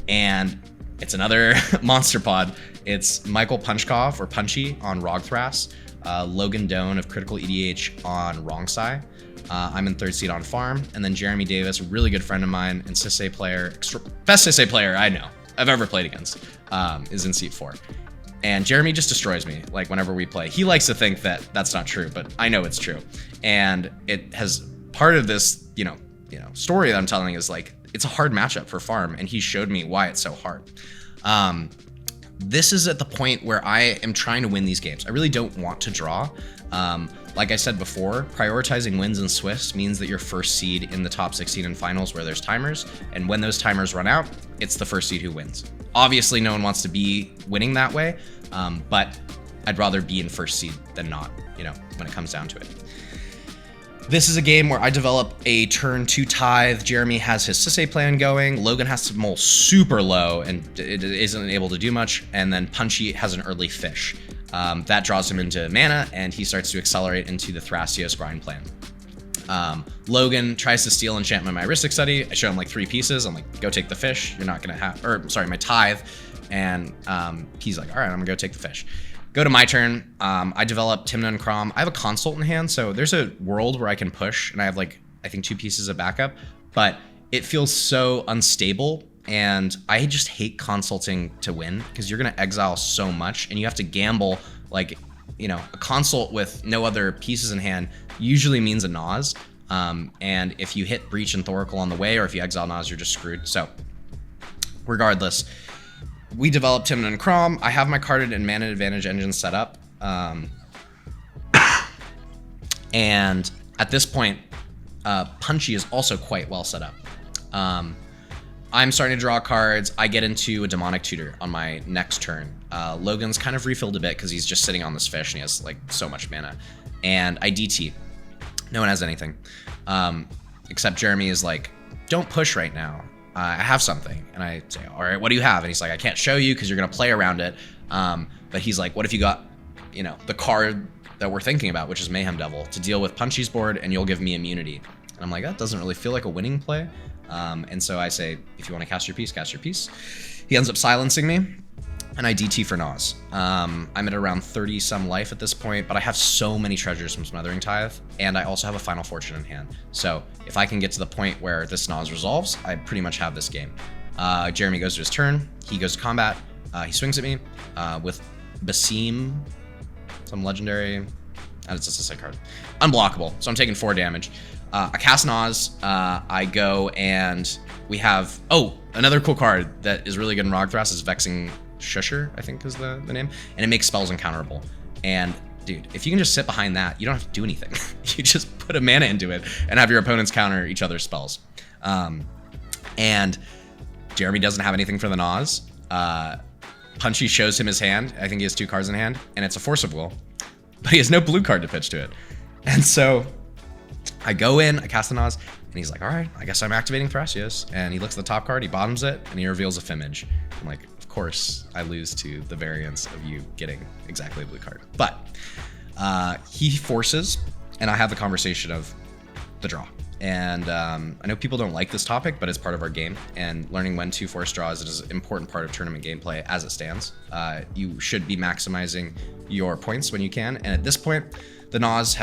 and it's another monster pod. It's Michael Punchkov or Punchy on Rogthras, Logan Doan of Critical EDH on Wrongsai. I'm in 3rd seed on farm, and then Jeremy Davis, a really good friend of mine and Sisay player, best Sisay player I know I've ever played against, is in seat 4. And Jeremy just destroys me, like, whenever we play. He likes to think that that's not true, but I know it's true. And it has part of this, story that I'm telling is like, it's a hard matchup for farm, and he showed me why it's so hard. This is at the point where I am trying to win these games. I really don't want to draw. Like I said before, prioritizing wins in Swiss means that you're 1st seed in the top 16 in finals where there's timers, and when those timers run out, it's the 1st seed who wins. Obviously, no one wants to be winning that way, but I'd rather be in 1st seed than not, when it comes down to it. This is a game where I develop a turn 2 Tithe. Jeremy has his Sisay plan going. Logan has to mull super low and it isn't able to do much. And then Punchy has an early fish. That draws him into mana, and he starts to accelerate into the Thrasios grind plan. Logan tries to steal enchantment my Ristic Study. I show him like 3 pieces. I'm like, go take the fish. You're not gonna have, my Tithe. And he's like, all right, I'm gonna go take the fish. Go to my turn. I develop Timna and Crom. I have a Consult in hand, so there's a world where I can push, and I have like, I think 2 pieces of backup, but it feels so unstable, and I just hate consulting to win because you're gonna exile so much, and you have to gamble. Like, a Consult with no other pieces in hand usually means a Naws, and if you hit Breach and Thoracle on the way, or if you exile Naws, you're just screwed. So regardless, we developed Timna and Crom. I have my carded and mana advantage engine set up. And at this point, Punchy is also quite well set up. I'm starting to draw cards. I get into a Demonic Tutor on my next turn. Logan's kind of refilled a bit because he's just sitting on this fish and he has like so much mana. And I DT. No one has anything. Except Jeremy is like, don't push right now. I have something. And I say, all right, what do you have? And he's like, I can't show you because you're going to play around it. But he's like, what if you got, the card that we're thinking about, which is Mayhem Devil, to deal with Punchy's board, and you'll give me immunity. And I'm like, that doesn't really feel like a winning play. And so I say, if you want to cast your piece, cast your piece. He ends up silencing me, and I DT for Naws. I'm at around 30 some life at this point, but I have so many treasures from Smothering Tithe, and I also have a Final Fortune in hand. So if I can get to the point where this Naws resolves, I pretty much have this game. Jeremy goes to his turn. He goes to combat. He swings at me with Basim, some legendary. It's just a sick card. Unblockable, so I'm taking 4 damage. I cast Naws. I go and we have, another cool card that is really good in Rogthras is Vexing Shusher, I think is the name, and it makes spells uncounterable. And dude, if you can just sit behind that, you don't have to do anything. You just put a mana into it and have your opponents counter each other's spells. And Jeremy doesn't have anything for the Naws. Punchy shows him his hand. I think he has 2 cards in hand, and it's a Force of Will, but he has no blue card to pitch to it. And so I go in, I cast the Naws, and he's like, all right, I guess I'm activating Thrasios. And he looks at the top card, he bottoms it, and he reveals a Fimage. I'm like, of course, I lose to the variance of you getting exactly a blue card. But he forces, and I have the conversation of the draw. And I know people don't like this topic, but it's part of our game. And learning when to force draws is an important part of tournament gameplay as it stands. You should be maximizing your points when you can. And at this point, the Nas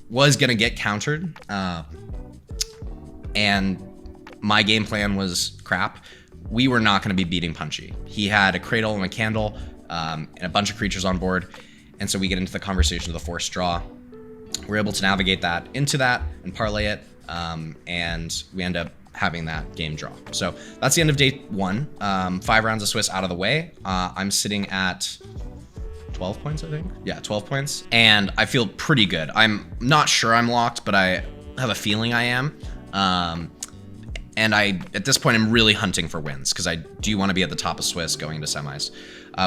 was going to get countered. And my game plan was crap. We were not going to be beating Punchy. He had a Cradle and a Candle and a bunch of creatures on board. And so we get into the conversation of the forced draw. We're able to navigate that into that and parlay it. And we end up having that game draw. So that's the end of day 1. 5 rounds of Swiss out of the way. I'm sitting at 12 points, I think. Yeah, 12 points. And I feel pretty good. I'm not sure I'm locked, but I have a feeling I am. And at this point, I'm really hunting for wins because I do want to be at the top of Swiss going into semis.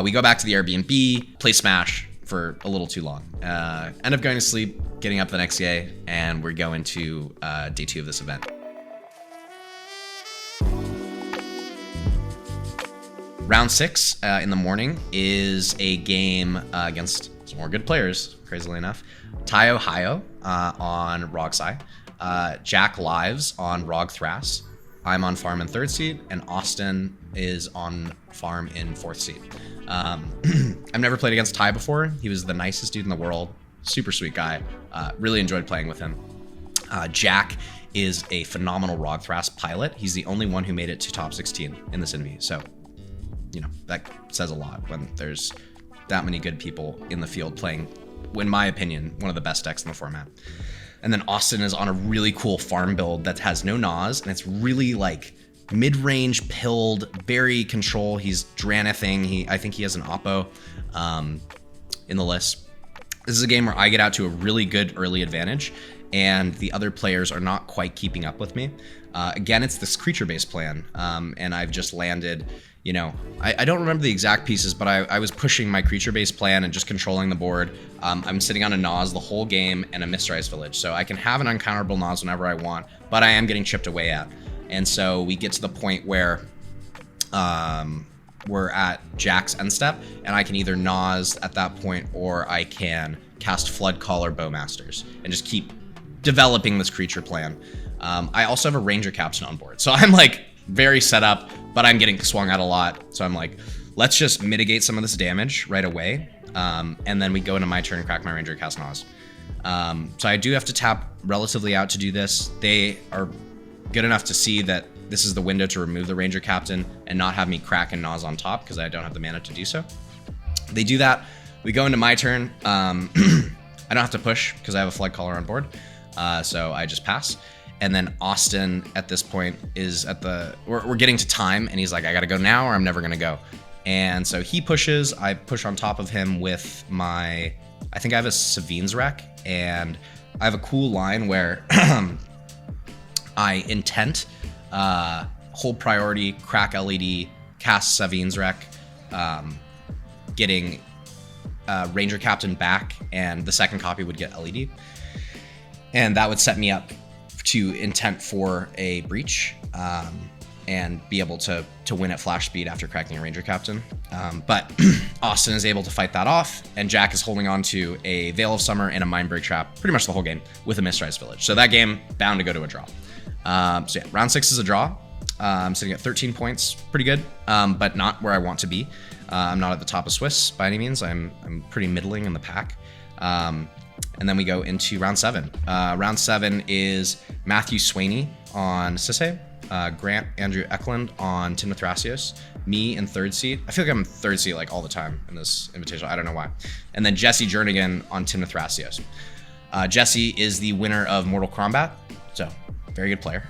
We go back to the Airbnb, play Smash for a little too long. End up going to sleep, getting up the next day, and we're going to day 2 of this event. Round 6 in the morning is a game against some more good players, crazily enough. Tai Ohio on Rogsai, Jack Lives on Rog Thras. I'm on farm in 3rd seed, and Austin is on farm in 4th seed. I've never played against Tai before. He was the nicest dude in the world. Super sweet guy. Really enjoyed playing with him. Jack is a phenomenal Rog Thras pilot. He's the only one who made it to top 16 in this Invi. So, that says a lot when there's that many good people in the field playing, in my opinion, one of the best decks in the format. And then Austin is on a really cool farm build that has no Nas, and it's really like mid-range pilled, berry control. He's Dranithing. I think he has an Oppo in the list. This is a game where I get out to a really good early advantage, and the other players are not quite keeping up with me. Again, it's this creature-based plan, and I've just landed, I don't remember the exact pieces, but I was pushing my creature-based plan and just controlling the board. I'm sitting on a Nas the whole game and a Mysterized Village, so I can have an uncounterable Nas whenever I want, but I am getting chipped away at. And so we get to the point where we're at Jack's end step, and I can either Nas at that point, or I can cast Flood Call or Bowmasters and just keep developing this creature plan. I also have a Ranger Captain on board, so I'm like very set up, but I'm getting swung at a lot. So I'm like, let's just mitigate some of this damage right away. And then we go into my turn and crack my Ranger, cast Nas. So I do have to tap relatively out to do this. They are good enough to see that this is the window to remove the Ranger Captain and not have me crack and Nas on top because I don't have the mana to do so. They do that. We go into my turn. I don't have to push because I have a Flood Caller on board. So I just pass. And then Austin at this point is at we're getting to time, and he's like, I gotta go now or I'm never gonna go. And so he pushes, I push on top of him with I think I have a Savine's Wreck, and I have a cool line where I intent, hold priority, crack LED, cast Savine's Wreck, getting Ranger Captain back, and the second copy would get LED. And that would set me up to intent for a breach and be able to win at flash speed after cracking a Ranger Captain. But Austin is able to fight that off, and Jack is holding on to a Veil of Summer and a Mindbreak Trap pretty much the whole game with a Mysterized Village. So that game bound to go to a draw. So yeah, round 6 is a draw. I'm sitting at 13 points, pretty good, but not where I want to be. I'm not at the top of Swiss by any means. I'm pretty middling in the pack. And then we go into round 7. Round 7 is Matthew Swaney on Sisse, Grant Andrew Eklund on Timna Thrasios, me in 3rd seat. I feel like I'm in 3rd seat like all the time in this invitation. I don't know why. And then Jesse Jernigan on Timna Thrasios. Jesse is the winner of Mortal Kombat, so very good player.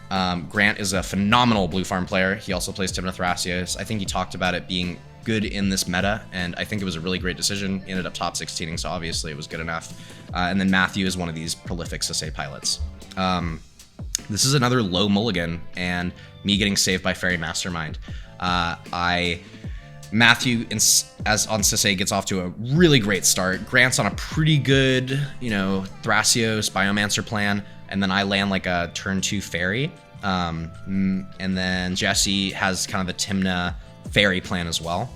Grant is a phenomenal blue farm player. He also plays Timna Thrasios. I think he talked about it being good in this meta, and I think it was a really great decision. He ended up top 16ing, so obviously it was good enough. And then Matthew is one of these prolific Sisse pilots. This is another low mulligan, and me getting saved by Fairy Mastermind. Matthew, as on Sisse, gets off to a really great start. Grant's on a pretty good, Thrasios Biomancer plan, and then I land like a turn 2 Fairy. And then Jesse has kind of the Timna Fairy plan as well.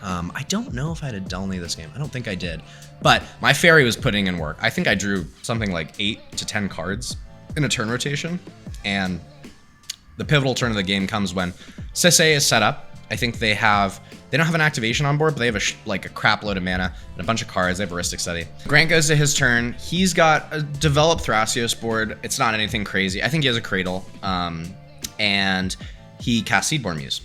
I don't know if I had a Delny this game. I don't think I did. But my Fairy was putting in work. I think I drew something like 8 to 10 cards in a turn rotation, and the pivotal turn of the game comes when cEDH is set up. I think they don't have an activation on board, but they have a crap load of mana and a bunch of cards. They have Heuristic Study. Grant goes to his turn. He's got a developed Thrasios board. It's not anything crazy. I think he has a Cradle, and he casts Seedborn Muse,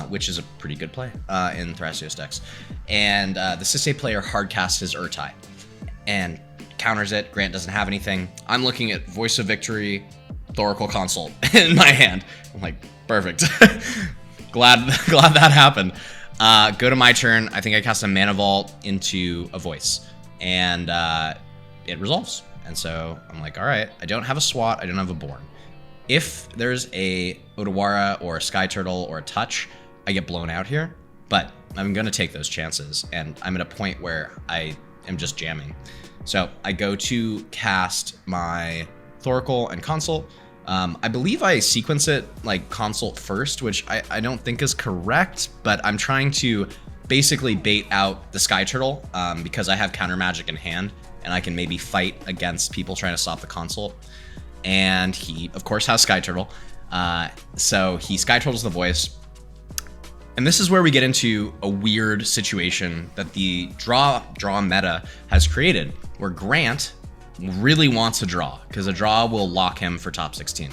which is a pretty good play in Thrasios decks. And the cEDH player hard casts his Urtai and counters it. Grant doesn't have anything. I'm looking at Voice of Victory, Thoracle Consult in my hand. I'm like, perfect. Glad that happened. Go to my turn. I think I cast a Mana Vault into a Voice, and it resolves. And so I'm like, all right, I don't have a SWAT. I don't have a Born. If there's a Odawara or a Sky Turtle or a Touch, I get blown out here. But I'm going to take those chances, and I'm at a point where I am just jamming. So I go to cast my Thoracle and Consult. I believe I sequence it like Consult first, which I don't think is correct, but I'm trying to basically bait out the Sky Turtle because I have counter magic in hand, and I can maybe fight against people trying to stop the Consult. And he, of course, has Sky Turtle. So he Sky Turtles the Voice. And this is where we get into a weird situation that the draw meta has created, where Grant really wants a draw, because a draw will lock him for top 16.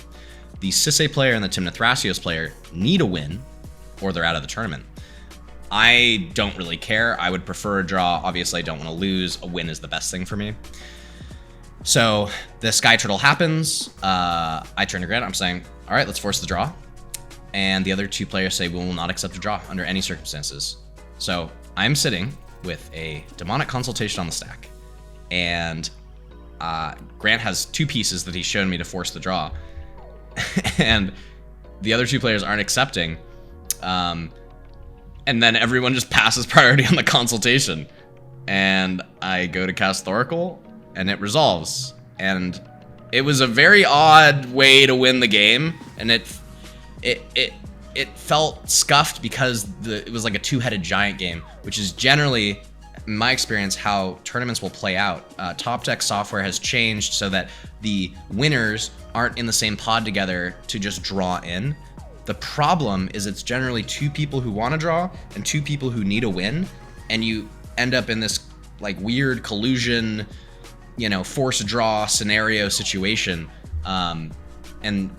The cEDH player and the Tymna Thrasios player need a win, or they're out of the tournament. I don't really care. I would prefer a draw. Obviously, I don't want to lose. A win is the best thing for me. So the Sky Turtle happens. I turn to Grant. I'm saying, all right, let's force the draw. And the other two players say, we will not accept a draw under any circumstances. So I'm sitting with a Demonic Consultation on the stack. And Grant has two pieces that he's shown me to force the draw, and the other two players aren't accepting, and then everyone just passes priority on the Consultation, and I go to cast Thoracle, and it resolves. And it was a very odd way to win the game, and it felt scuffed because it was like a two-headed giant game, which is generally, in my experience, how tournaments will play out. Topdeck software has changed so that the winners aren't in the same pod together to just draw in. The problem is it's generally two people who want to draw and two people who need a win, and you end up in this like weird collusion, force draw scenario situation. And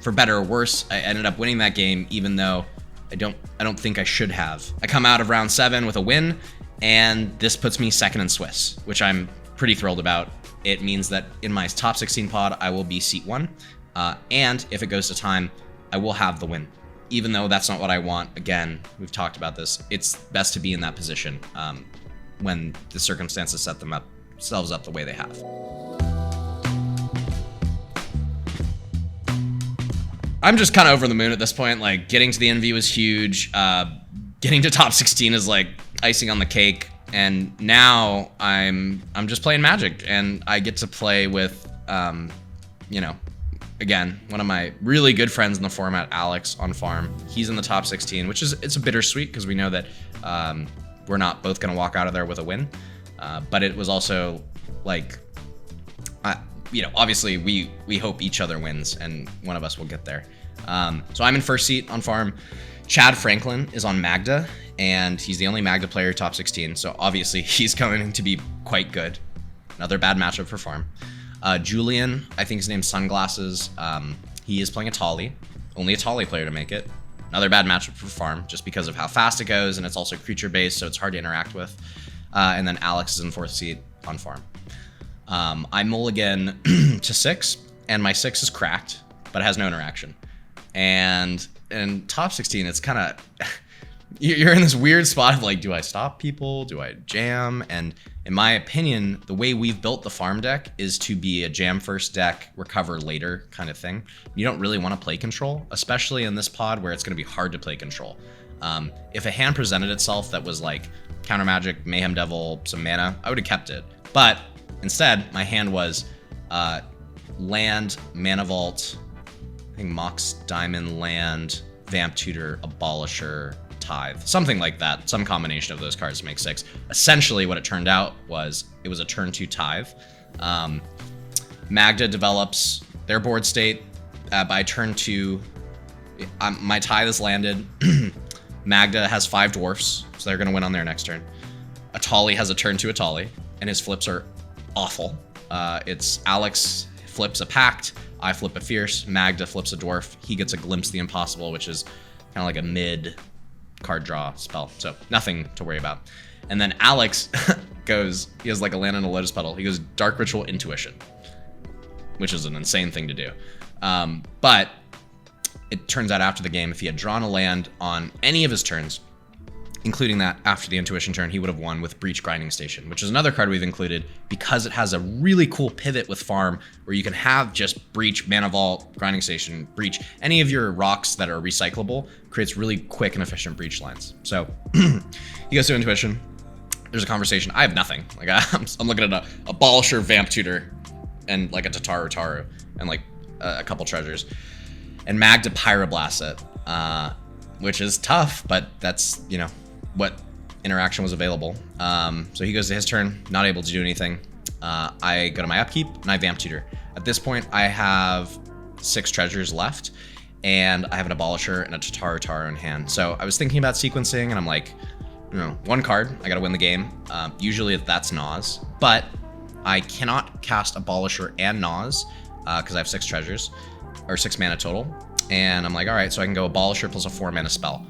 for better or worse, I ended up winning that game, even though I don't think I should have. I come out of round 7 with a win, and this puts me second in Swiss, which I'm pretty thrilled about. It means that in my top 16 pod, I will be seat 1. And if it goes to time, I will have the win. Even though that's not what I want. Again, we've talked about this. It's best to be in that position when the circumstances set themselves up the way they have. I'm just kind of over the moon at this point. Like, getting to the NV was huge. Getting to top 16 is like icing on the cake, and now I'm just playing Magic, and I get to play with again, one of my really good friends in the format, Alex on farm. He's in the top 16, which is, it's a bittersweet because we know that we're not both going to walk out of there with a win, but it was also like obviously we hope each other wins, and one of us will get there. So I'm in first seat on farm. Chad Franklin is on Magda, and he's the only Magda player top 16, so obviously he's going to be quite good. Another bad matchup for farm. Julian, I think his name's Sunglasses. He is playing a Tali, only a Tali player to make it. Another bad matchup for farm, just because of how fast it goes, and it's also creature-based, so it's hard to interact with. And then Alex is in fourth seat on farm. I mulligan to 6, and my 6 is cracked, but it has no interaction. And in top 16, it's kind of you're in this weird spot of like, do I stop people? Do I jam? And in my opinion, the way we've built the farm deck is to be a jam first deck, recover later kind of thing. You don't really want to play control, especially in this pod where it's going to be hard to play control. If a hand presented itself that was like counter magic, mayhem devil, some mana, I would have kept it. But instead, my hand was land, mana vault, I think Mox Diamond, land, Vamp Tutor, Abolisher, Tithe, something like that. Some combination of those cards to make 6. Essentially, what it turned out was it was a turn 2 Tithe. Magda develops their board state. By turn 2, my tithe has landed. Magda has 5 dwarfs, so they're going to win on their next turn. Atali has a turn 2 Atali, and his flips are awful. It's Alex flips a Pact, I flip a Fierce, Magda flips a Dwarf. He gets a Glimpse of the Impossible, which is kind of like a mid card draw spell, so nothing to worry about. And then Alex he has like a land and a Lotus Petal. He goes Dark Ritual Intuition, which is an insane thing to do. But it turns out after the game, if he had drawn a land on any of his turns, including that after the Intuition turn, he would have won with Breach Grinding Station, which is another card we've included because it has a really cool pivot with Farm where you can have just Breach, Mana Vault, Grinding Station, Breach. Any of your rocks that are recyclable creates really quick and efficient Breach lines. So he goes to Intuition. There's a conversation. I have nothing. Like I'm looking at a Abolisher, Vamp Tutor, and like a Taru, and like a couple treasures. And Magda Pyroblast it, which is tough, but that's, you know, what interaction was available. So he goes to his turn, not able to do anything. I go to my upkeep, and I Vamp Tutor. At this point, I have 6 treasures left, and I have an Abolisher and a Taru in hand. So I was thinking about sequencing, and I'm like, you know, 1 card, I gotta win the game. Usually that's Naws, but I cannot cast Abolisher and Naws, because I have 6 treasures, or 6 mana total. And I'm like, all right, so I can go Abolisher plus a 4 mana spell.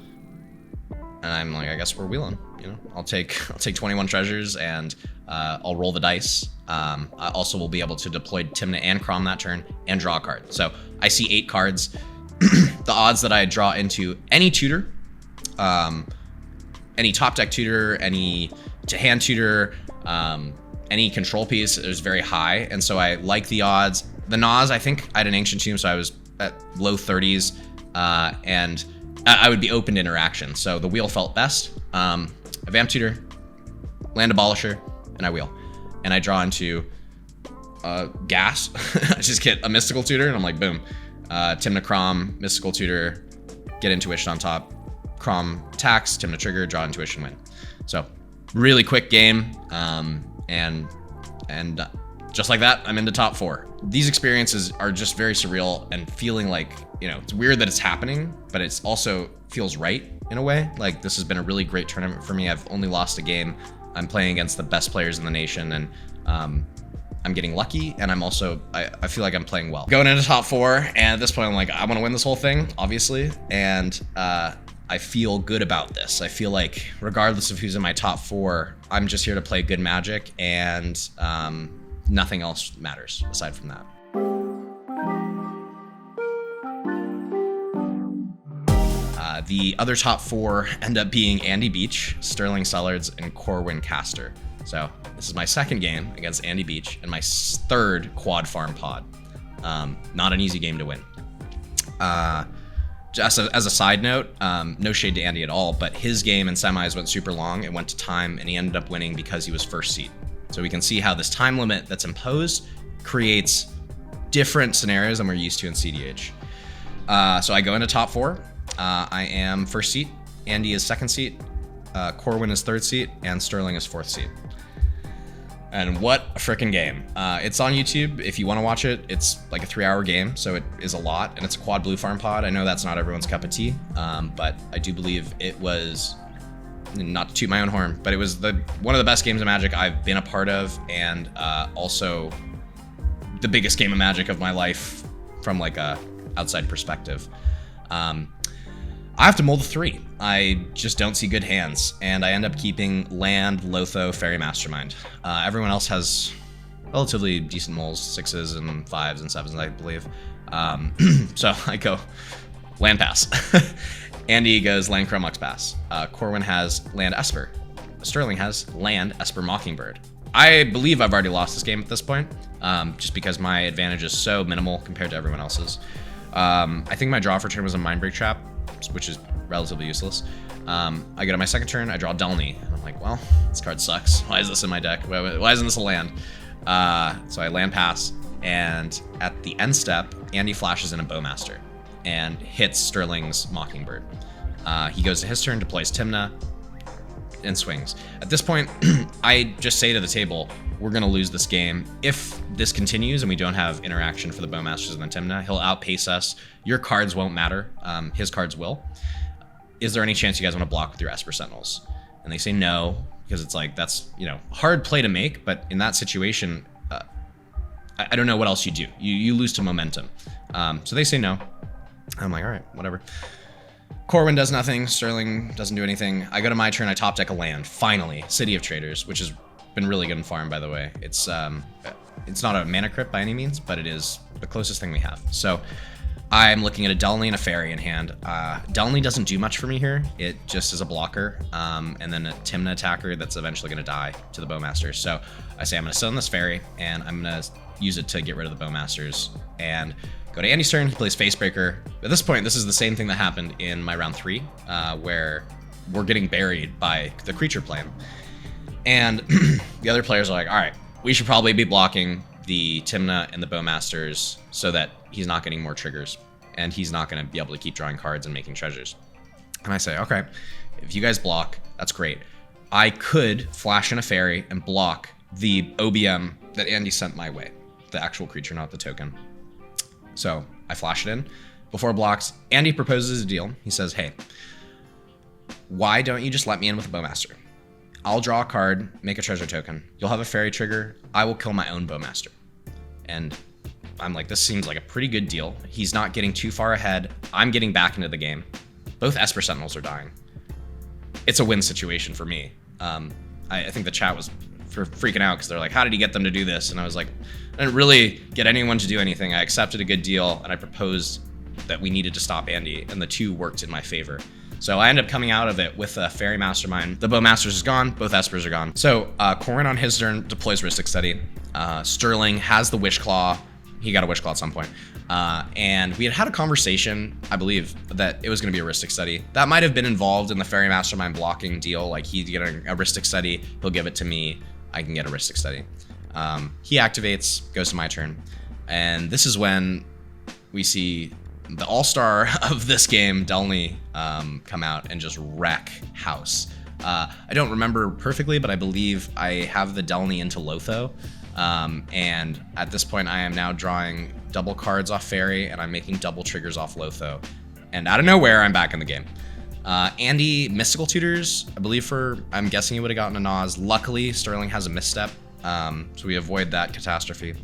And I'm like, I guess we're wheeling. You know, I'll take 21 treasures, and I'll roll the dice. I also will be able to deploy Tymna and Crom that turn and draw a card. So I see 8 cards. The odds that I draw into any tutor, any top deck tutor, any to hand tutor, any control piece is very high, and so I like the odds. The Naws, I think I had an Ancient Tomb, so I was at low 30s, and I would be open to interaction. So the wheel felt best. I Vamp Tutor, land Abolisher, and I wheel. And I draw into Gas. I just get a Mystical Tutor, and I'm like, boom. Tymna Crom, Mystical Tutor, get Intuition on top. Crom attacks, Tymna trigger, draw Intuition, win. So really quick game, and just like that, I'm into top 4. These experiences are just very surreal and feeling like, you know, it's weird that it's happening, but it's also feels right in a way. Like, this has been a really great tournament for me. I've only lost a game. I'm playing against the best players in the nation, and I'm getting lucky, and I'm also, I feel like I'm playing well. Going into top 4, and at this point I'm like, I want to win this whole thing, obviously, and I feel good about this. I feel like regardless of who's in my top 4, I'm just here to play good Magic, and nothing else matters aside from that. The other top 4 end up being Andy Beach, Sterling Sellards, and Corwin Caster. So this is my 2nd game against Andy Beach and my 3rd quad farm pod. Not an easy game to win. Just as a side note, no shade to Andy at all, but his game in semis went super long. It went to time, and he ended up winning because he was first seed. So we can see how this time limit that's imposed creates different scenarios than we're used to in cEDH. So I go into top 4. I am first seat, Andy is 2nd seat, Corwin is 3rd seat, and Sterling is 4th seat. And what a freaking game. It's on YouTube if you want to watch it. It's like a 3-hour game, so it is a lot, and it's a quad blue farm pod. I know that's not everyone's cup of tea, but I do believe it was, not to toot my own horn, but it was one of the best games of Magic I've been a part of, and also the biggest game of Magic of my life from like a outside perspective. I have to mold a 3. I just don't see good hands, and I end up keeping Land, Lotho, Fairy Mastermind. Everyone else has relatively decent moles, 6s and 5s and 7s, I believe. So I go Land Pass. Andy goes Land Cromux Pass. Corwin has Land Esper. Sterling has Land Esper Mockingbird. I believe I've already lost this game at this point, just because my advantage is so minimal compared to everyone else's. I think my draw for turn was a Mindbreak Trap, which is relatively useless. I go to my 2nd turn, I draw Delny, and I'm like, well, this card sucks. Why is this in my deck? Why isn't this a land? So I land pass, and at the end step, Andy flashes in a Bowmaster and hits Sterling's Mockingbird. He goes to his turn, deploys Tymna, and swings. At this point, I just say to the table, we're going to lose this game. If this continues and we don't have interaction for the Bowmasters and the Tymna, he'll outpace us. Your cards won't matter. His cards will. Is there any chance you guys want to block with your Esper Sentinels? And they say no, because it's like, that's, you know, hard play to make, but in that situation, I don't know what else you do. You lose to momentum. So they say no. I'm like, all right, whatever. Corwin does nothing. Sterling doesn't do anything. I go to my turn. I top deck a land. Finally, City of Traders, which has been really good in farm, by the way. It's not a mana crypt by any means, but it is the closest thing we have. So I'm looking at a Delney and a Fairy in hand. Delney doesn't do much for me here. It just is a blocker, and then a Tymna attacker that's eventually going to die to the Bowmasters. So I say I'm going to sit on this Fairy, and I'm going to use it to get rid of the Bowmasters. And go to Andy's turn. He plays Facebreaker. At this point, this is the same thing that happened in my round 3, where we're getting buried by the creature plan. And the other players are like, all right, we should probably be blocking the Tymna and the Bowmasters so that he's not getting more triggers and he's not going to be able to keep drawing cards and making treasures. And I say, okay, if you guys block, that's great. I could flash in a Fairy and block the OBM that Andy sent my way, the actual creature, not the token. So I flash it in. Before it blocks, Andy proposes a deal. He says, hey, why don't you just let me in with a Bowmaster? I'll draw a card, make a treasure token. You'll have a Fairy trigger. I will kill my own Bowmaster. And I'm like, this seems like a pretty good deal. He's not getting too far ahead. I'm getting back into the game. Both Esper Sentinels are dying. It's a win situation for me. I think the chat was freaking out because they're like, how did he get them to do this? And I was like, I didn't really get anyone to do anything. I accepted a good deal and I proposed that we needed to stop Andy, and the two worked in my favor. So I ended up coming out of it with a Fairy Mastermind. The Bowmasters is gone, both Espers are gone. So Corwin on his turn deploys Rhystic Study. Sterling has the Wish Claw. He got a Wish Claw at some point. And we had a conversation, I believe, that it was going to be a Rhystic Study. That might have been involved in the Fairy Mastermind blocking deal. Like, he's getting a Rhystic Study, he'll give it to me, I can get a Rhystic Study. He activates, goes to my turn. And this is when we see the all-star of this game, Delney, come out and just wreck house. I don't remember perfectly, but I believe I have the Delney into Lotho. And at this point, I am now drawing double cards off Fairy, and I'm making double triggers off Lotho. And out of nowhere, I'm back in the game. Andy Mystical Tutors, I believe I'm guessing he would have gotten a Nas. Luckily, Sterling has a misstep, so we avoid that catastrophe.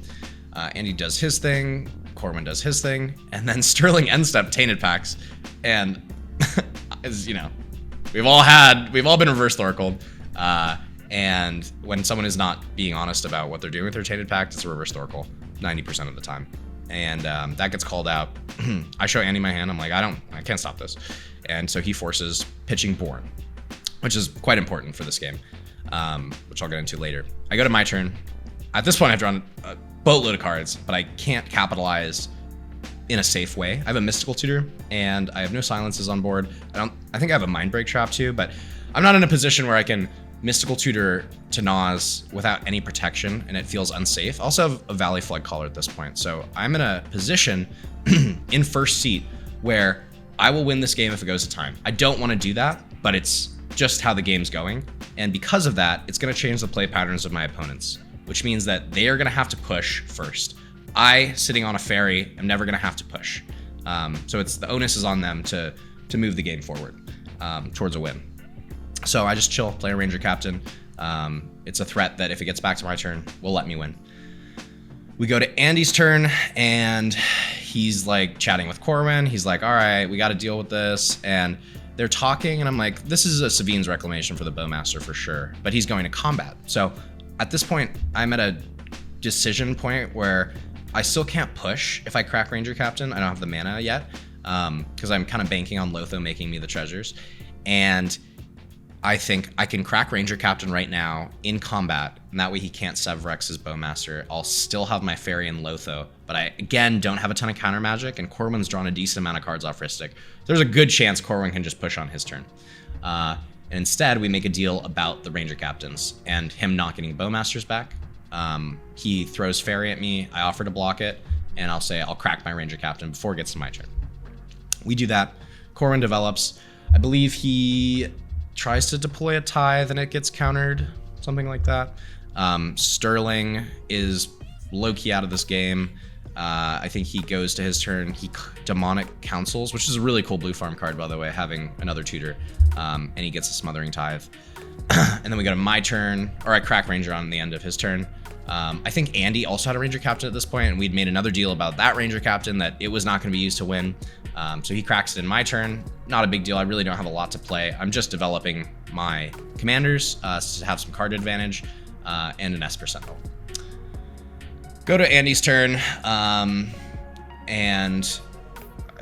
Andy does his thing, Corwin does his thing, and then Sterling end step Tainted Packs. And as you know, we've all been reverse Thoracled. And when someone is not being honest about what they're doing with their Tainted Pact, it's a reverse Thoracl 90% of the time. And that gets called out. I show Andy my hand. I'm like, I can't stop this. And so he forces pitching Born, which is quite important for this game, which I'll get into later. I go to my turn. At this point, I've drawn a boatload of cards, but I can't capitalize in a safe way. I have a Mystical Tutor, and I have no silences on board. I think I have a Mind Break Trap too, but I'm not in a position where I can Mystical Tutor to Nas without any protection, and it feels unsafe. I also have a Valley Flood Caller at this point, so I'm in a position in first seat where I will win this game if it goes to time. I don't want to do that, but it's just how the game's going, and because of that, it's going to change the play patterns of my opponents, which means that they are going to have to push first. I, sitting on a Fairy, am never going to have to push. So the onus is on them to move the game forward towards a win. So I just chill, play a Ranger Captain. It's a threat that if it gets back to my turn, will let me win. We go to Andy's turn, and he's like chatting with Corwin. He's like, all right, we got to deal with this. And they're talking, and I'm like, this is a Savine's Reclamation for the Bowmaster for sure, but he's going to combat. So at this point, I'm at a decision point where I still can't push if I crack Ranger Captain. I don't have the mana yet, because I'm kind of banking on Lotho making me the treasures. And I think I can crack Ranger Captain right now in combat, and that way he can't Sevrex his Bowmaster. I'll still have my Fairy and Lotho, but I, again, don't have a ton of counter magic, and Corwin's drawn a decent amount of cards off Rhystic. There's a good chance Corwin can just push on his turn. And instead, we make a deal about the Ranger Captains and him not getting Bowmasters back. He throws Fairy at me, I offer to block it, and I'll say I'll crack my Ranger Captain before it gets to my turn. We do that. Corwin develops. I believe he tries to deploy a Tithe and it gets countered, something like that. Sterling is low-key out of this game. I think he goes to his turn. He Demonic Councils, which is a really cool blue farm card, by the way, having another tutor. And he gets a Smothering Tithe. And then we go to my turn, or I crack Ranger on the end of his turn. I think Andy also had a Ranger Captain at this point, and we'd made another deal about that Ranger Captain that it was not going to be used to win. So he cracks it in my turn. Not a big deal. I really don't have a lot to play. I'm just developing my commanders to have some card advantage and an Esper Sentinel. Go to Andy's turn, and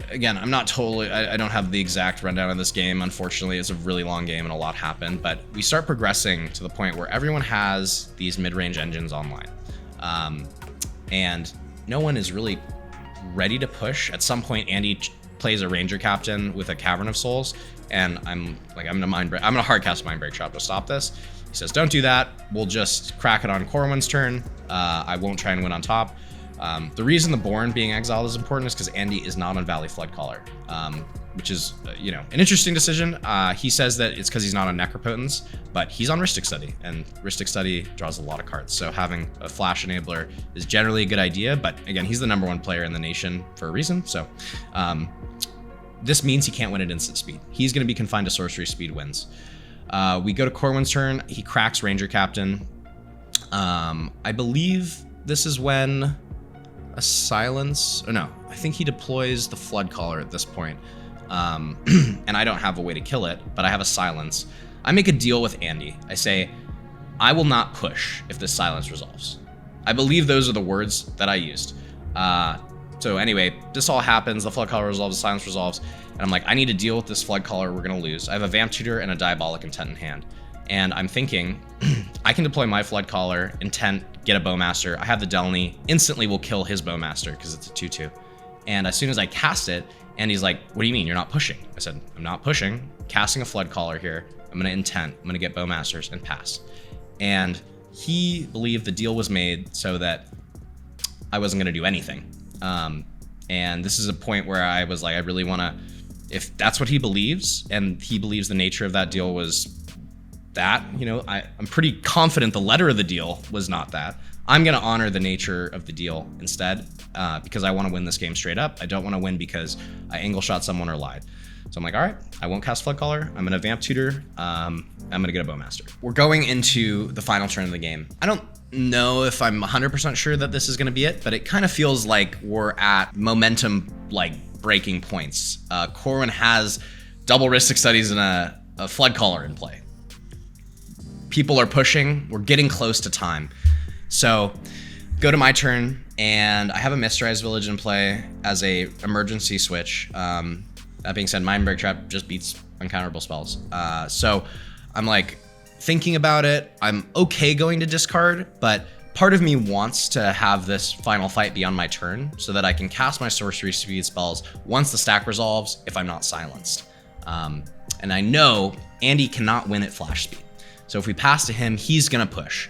again, I'm not totally, I don't have the exact rundown of this game. Unfortunately, it's a really long game and a lot happened, but we start progressing to the point where everyone has these mid-range engines online. And no one is really ready to push. At some point, Andy plays a Ranger Captain with a Cavern of Souls, and I'm gonna hardcast Mind Break Shop to stop this. He says, don't do that. We'll just crack it on Corwin's turn. I won't try and win on top. The reason the Born being exiled is important is because Andy is not on Valley Floodcaller, which is, an interesting decision. He says that it's because he's not on Necropotence, but he's on Rhystic Study, and Rhystic Study draws a lot of cards. So having a Flash Enabler is generally a good idea, but again, he's the #1 player in the nation for a reason. So this means he can't win at instant speed. He's going to be confined to sorcery speed wins. We go to Corwin's turn. He cracks Ranger Captain. I believe this is when a silence, or no, I think he deploys the Floodcaller at this point. And I don't have a way to kill it, but I have a silence. I make a deal with Andy. I say, I will not push if this silence resolves. I believe those are the words that I used. So anyway, this all happens, the Floodcaller resolves, the silence resolves, and I'm like, I need to deal with this Floodcaller, we're gonna lose. I have a Vamp Tutor and a Diabolic Intent in hand. And I'm thinking, I can deploy my Floodcaller, Intent, get a Bowmaster. I have the Delny, instantly will kill his Bowmaster because it's a 2/2. And as soon as I cast it, Andy's like, what do you mean, you're not pushing? I said, I'm not pushing, casting a Floodcaller here. I'm gonna Intent, I'm gonna get Bowmasters and pass. And he believed the deal was made so that I wasn't gonna do anything. And this is a point where I was like, I really wanna, if that's what he believes, and he believes the nature of that deal was that, I'm pretty confident the letter of the deal was not that. I'm going to honor the nature of the deal instead, because I want to win this game straight up. I don't want to win because I angle shot someone or lied. So I'm like, all right, I won't cast Floodcaller. I'm going to Vamp Tutor. I'm going to get a Bowmaster. We're going into the final turn of the game. I don't know if I'm 100% sure that this is going to be it, but it kind of feels like we're at momentum, breaking points. Corwin has double Rhystic Studies and a Floodcaller in play. People are pushing, we're getting close to time. So go to my turn, and I have a Mysterized Village in play as a emergency switch. That being said, Mind Break Trap just beats uncounterable spells. So I'm like thinking about it. I'm okay going to discard, but part of me wants to have this final fight be on my turn so that I can cast my sorcery speed spells once the stack resolves if I'm not silenced. And I know Andy cannot win at flash speed. So if we pass to him, he's gonna push.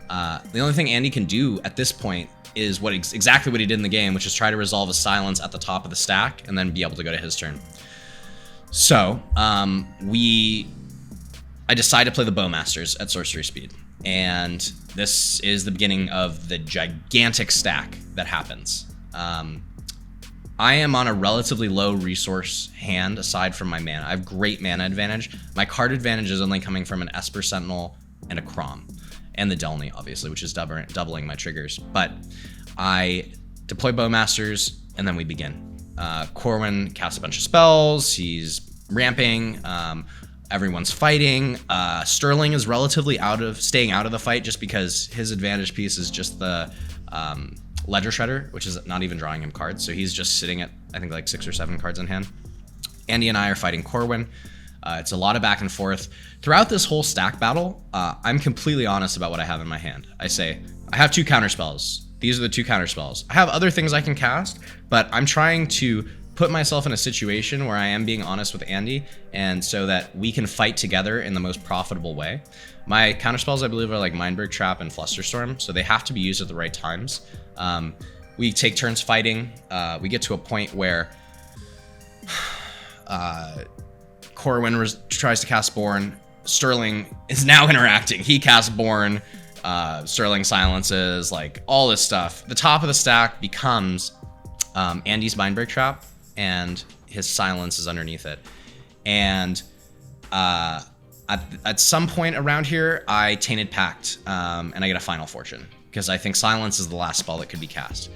The only thing Andy can do at this point is exactly what he did in the game, which is try to resolve a silence at the top of the stack and then be able to go to his turn. So I decide to play the Bowmasters at sorcery speed. And this is the beginning of the gigantic stack that happens. I am on a relatively low resource hand aside from my mana. I have great mana advantage. My card advantage is only coming from an Esper Sentinel and a Crom. And the Delny, obviously, which is doubling my triggers. But I deploy Bowmasters, and then we begin. Corwin casts a bunch of spells. He's ramping. Everyone's fighting. Sterling is relatively staying out of the fight just because his advantage piece is just the Ledger Shredder, which is not even drawing him cards. So he's just sitting at, I think, 6 or 7 cards in hand. Andy and I are fighting Corwin. It's a lot of back and forth. Throughout this whole stack battle, I'm completely honest about what I have in my hand. I say, I have 2 counterspells. These are the 2 counterspells. I have other things I can cast, but I'm trying to put myself in a situation where I am being honest with Andy, and so that we can fight together in the most profitable way. My counterspells, I believe, are Mindbreak Trap and Flusterstorm, so they have to be used at the right times. We take turns fighting. We get to a point where Corwin tries to cast Born. Sterling is now interacting. He casts Born. Sterling silences, like all this stuff. The top of the stack becomes Andy's Mindbreak Trap, and his silence is underneath it. And at some point around here, I Tainted Pact, and I get a Final Fortune, because I think silence is the last spell that could be cast.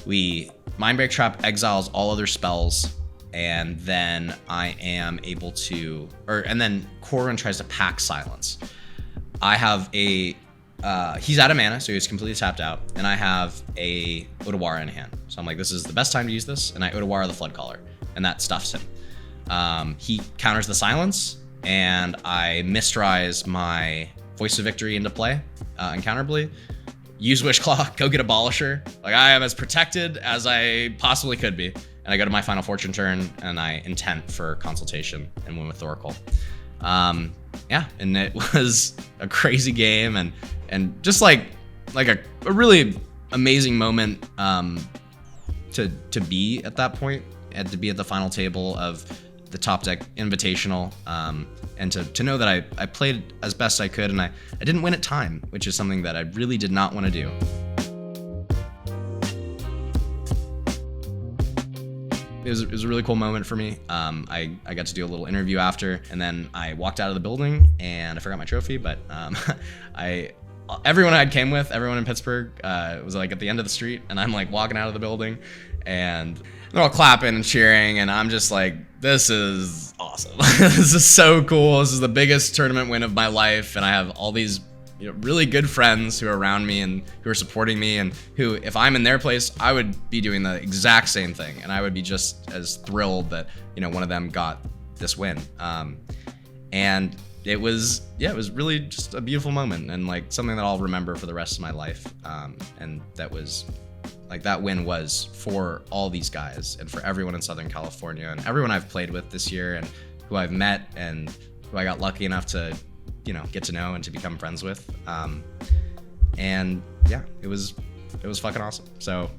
Mindbreak Trap exiles all other spells, and then I am able to, and then Corwin tries to pack silence. I have he's out of mana, so he's completely tapped out, and I have a Otawara in hand. So I'm like, this is the best time to use this, and I Otawara the Floodcaller, and that stuffs him. He counters the silence, and I Mistrise my Voice of Victory into play, uncounterably. Use Wishclaw, go get Abolisher. Like, I am as protected as I possibly could be. And I go to my Final Fortune turn, and I Intent for Consultation and win with Thoracle. Yeah, and it was a crazy game, and just like a really amazing moment to be at that point, and to be at the final table of the Topdeck Invitational, and to know that I played as best I could, and I didn't win at time, which is something that I really did not want to do. It was a really cool moment for me. I got to do a little interview after, and then I walked out of the building and I forgot my trophy, but everyone I came with, everyone in Pittsburgh, was like at the end of the street, and I'm like walking out of the building, and they're all clapping and cheering, and I'm just like, this is awesome. This is so cool. This is the biggest tournament win of my life, and I have all these really good friends who are around me and who are supporting me, and who, if I'm in their place, I would be doing the exact same thing, and I would be just as thrilled that one of them got this win. And it was really just a beautiful moment, and like something that I'll remember for the rest of my life. And that was like, that win was for all these guys and for everyone in Southern California and everyone I've played with this year and who I've met and who I got lucky enough to get to know and to become friends with. And yeah, it was fucking awesome. So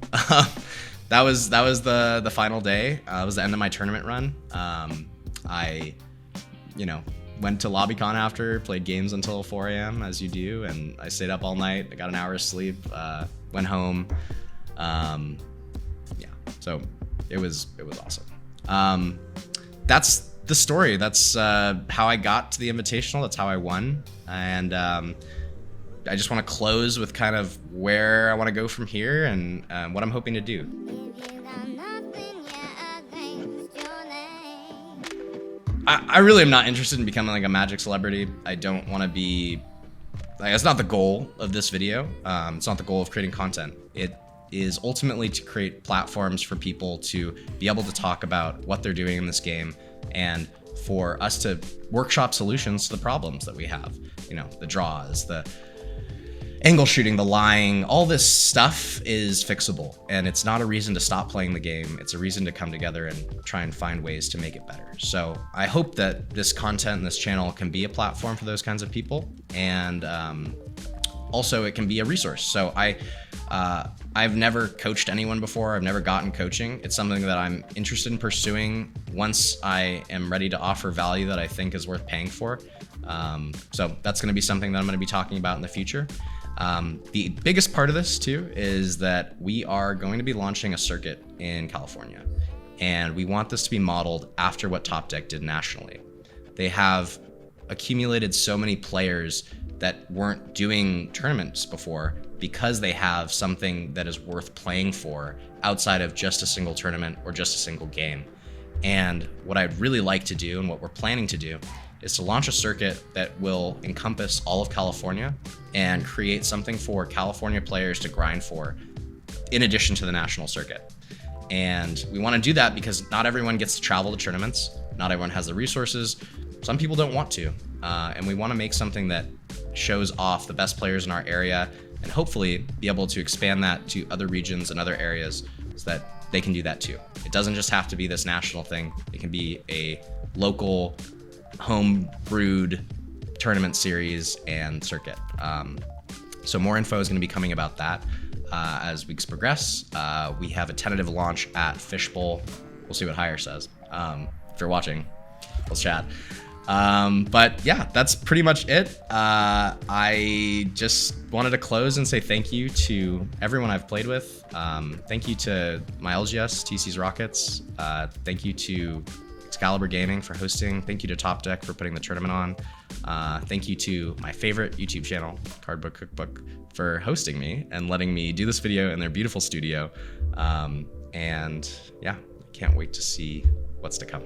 that was the final day. It was the end of my tournament run. I went to LobbyCon after, played games until 4 a.m. as you do, and I stayed up all night. I got an hour's sleep, went home. Yeah, so it was awesome. That's the story. That's how I got to the Invitational. That's how I won. And I just want to close with kind of where I want to go from here and what I'm hoping to do. I really am not interested in becoming like a Magic celebrity. I don't want to be, like, that's not the goal of this video. It's not the goal of creating content. It is ultimately to create platforms for people to be able to talk about what they're doing in this game, and for us to workshop solutions to the problems that we have. The draws, the angle shooting, the lying, all this stuff is fixable, and it's not a reason to stop playing the game. It's a reason to come together and try and find ways to make it better. So I hope that this content and this channel can be a platform for those kinds of people, and also it can be a resource. So I've never coached anyone before. I've never gotten coaching. It's something that I'm interested in pursuing once I am ready to offer value that I think is worth paying for. So that's going to be something that I'm going to be talking about in the future. The biggest part of this too is that we are going to be launching a circuit in California, and we want this to be modeled after what Topdeck did nationally. They have accumulated so many players that weren't doing tournaments before because they have something that is worth playing for outside of just a single tournament or just a single game. And what I'd really like to do, and what we're planning to do, is to launch a circuit that will encompass all of California and create something for California players to grind for, in addition to the national circuit. And we want to do that because not everyone gets to travel to tournaments. Not everyone has the resources. Some people don't want to. And we want to make something that shows off the best players in our area, and hopefully be able to expand that to other regions and other areas so that they can do that too. It doesn't just have to be this national thing. It can be a local, home brewed tournament series and circuit. So more info is going to be coming about that as weeks progress. We have a tentative launch at Fishbowl. We'll see what Hire says. If you're watching, let's chat. But yeah, that's pretty much it. I just wanted to close and say thank you to everyone I've played with. Thank you to my LGS, TC's Rockets. Thank you to Excalibur Gaming for hosting. Thank you to Topdeck for putting the tournament on. Thank you to my favorite YouTube channel, Cardbook Cookbook, for hosting me and letting me do this video in their beautiful studio. And yeah, can't wait to see what's to come.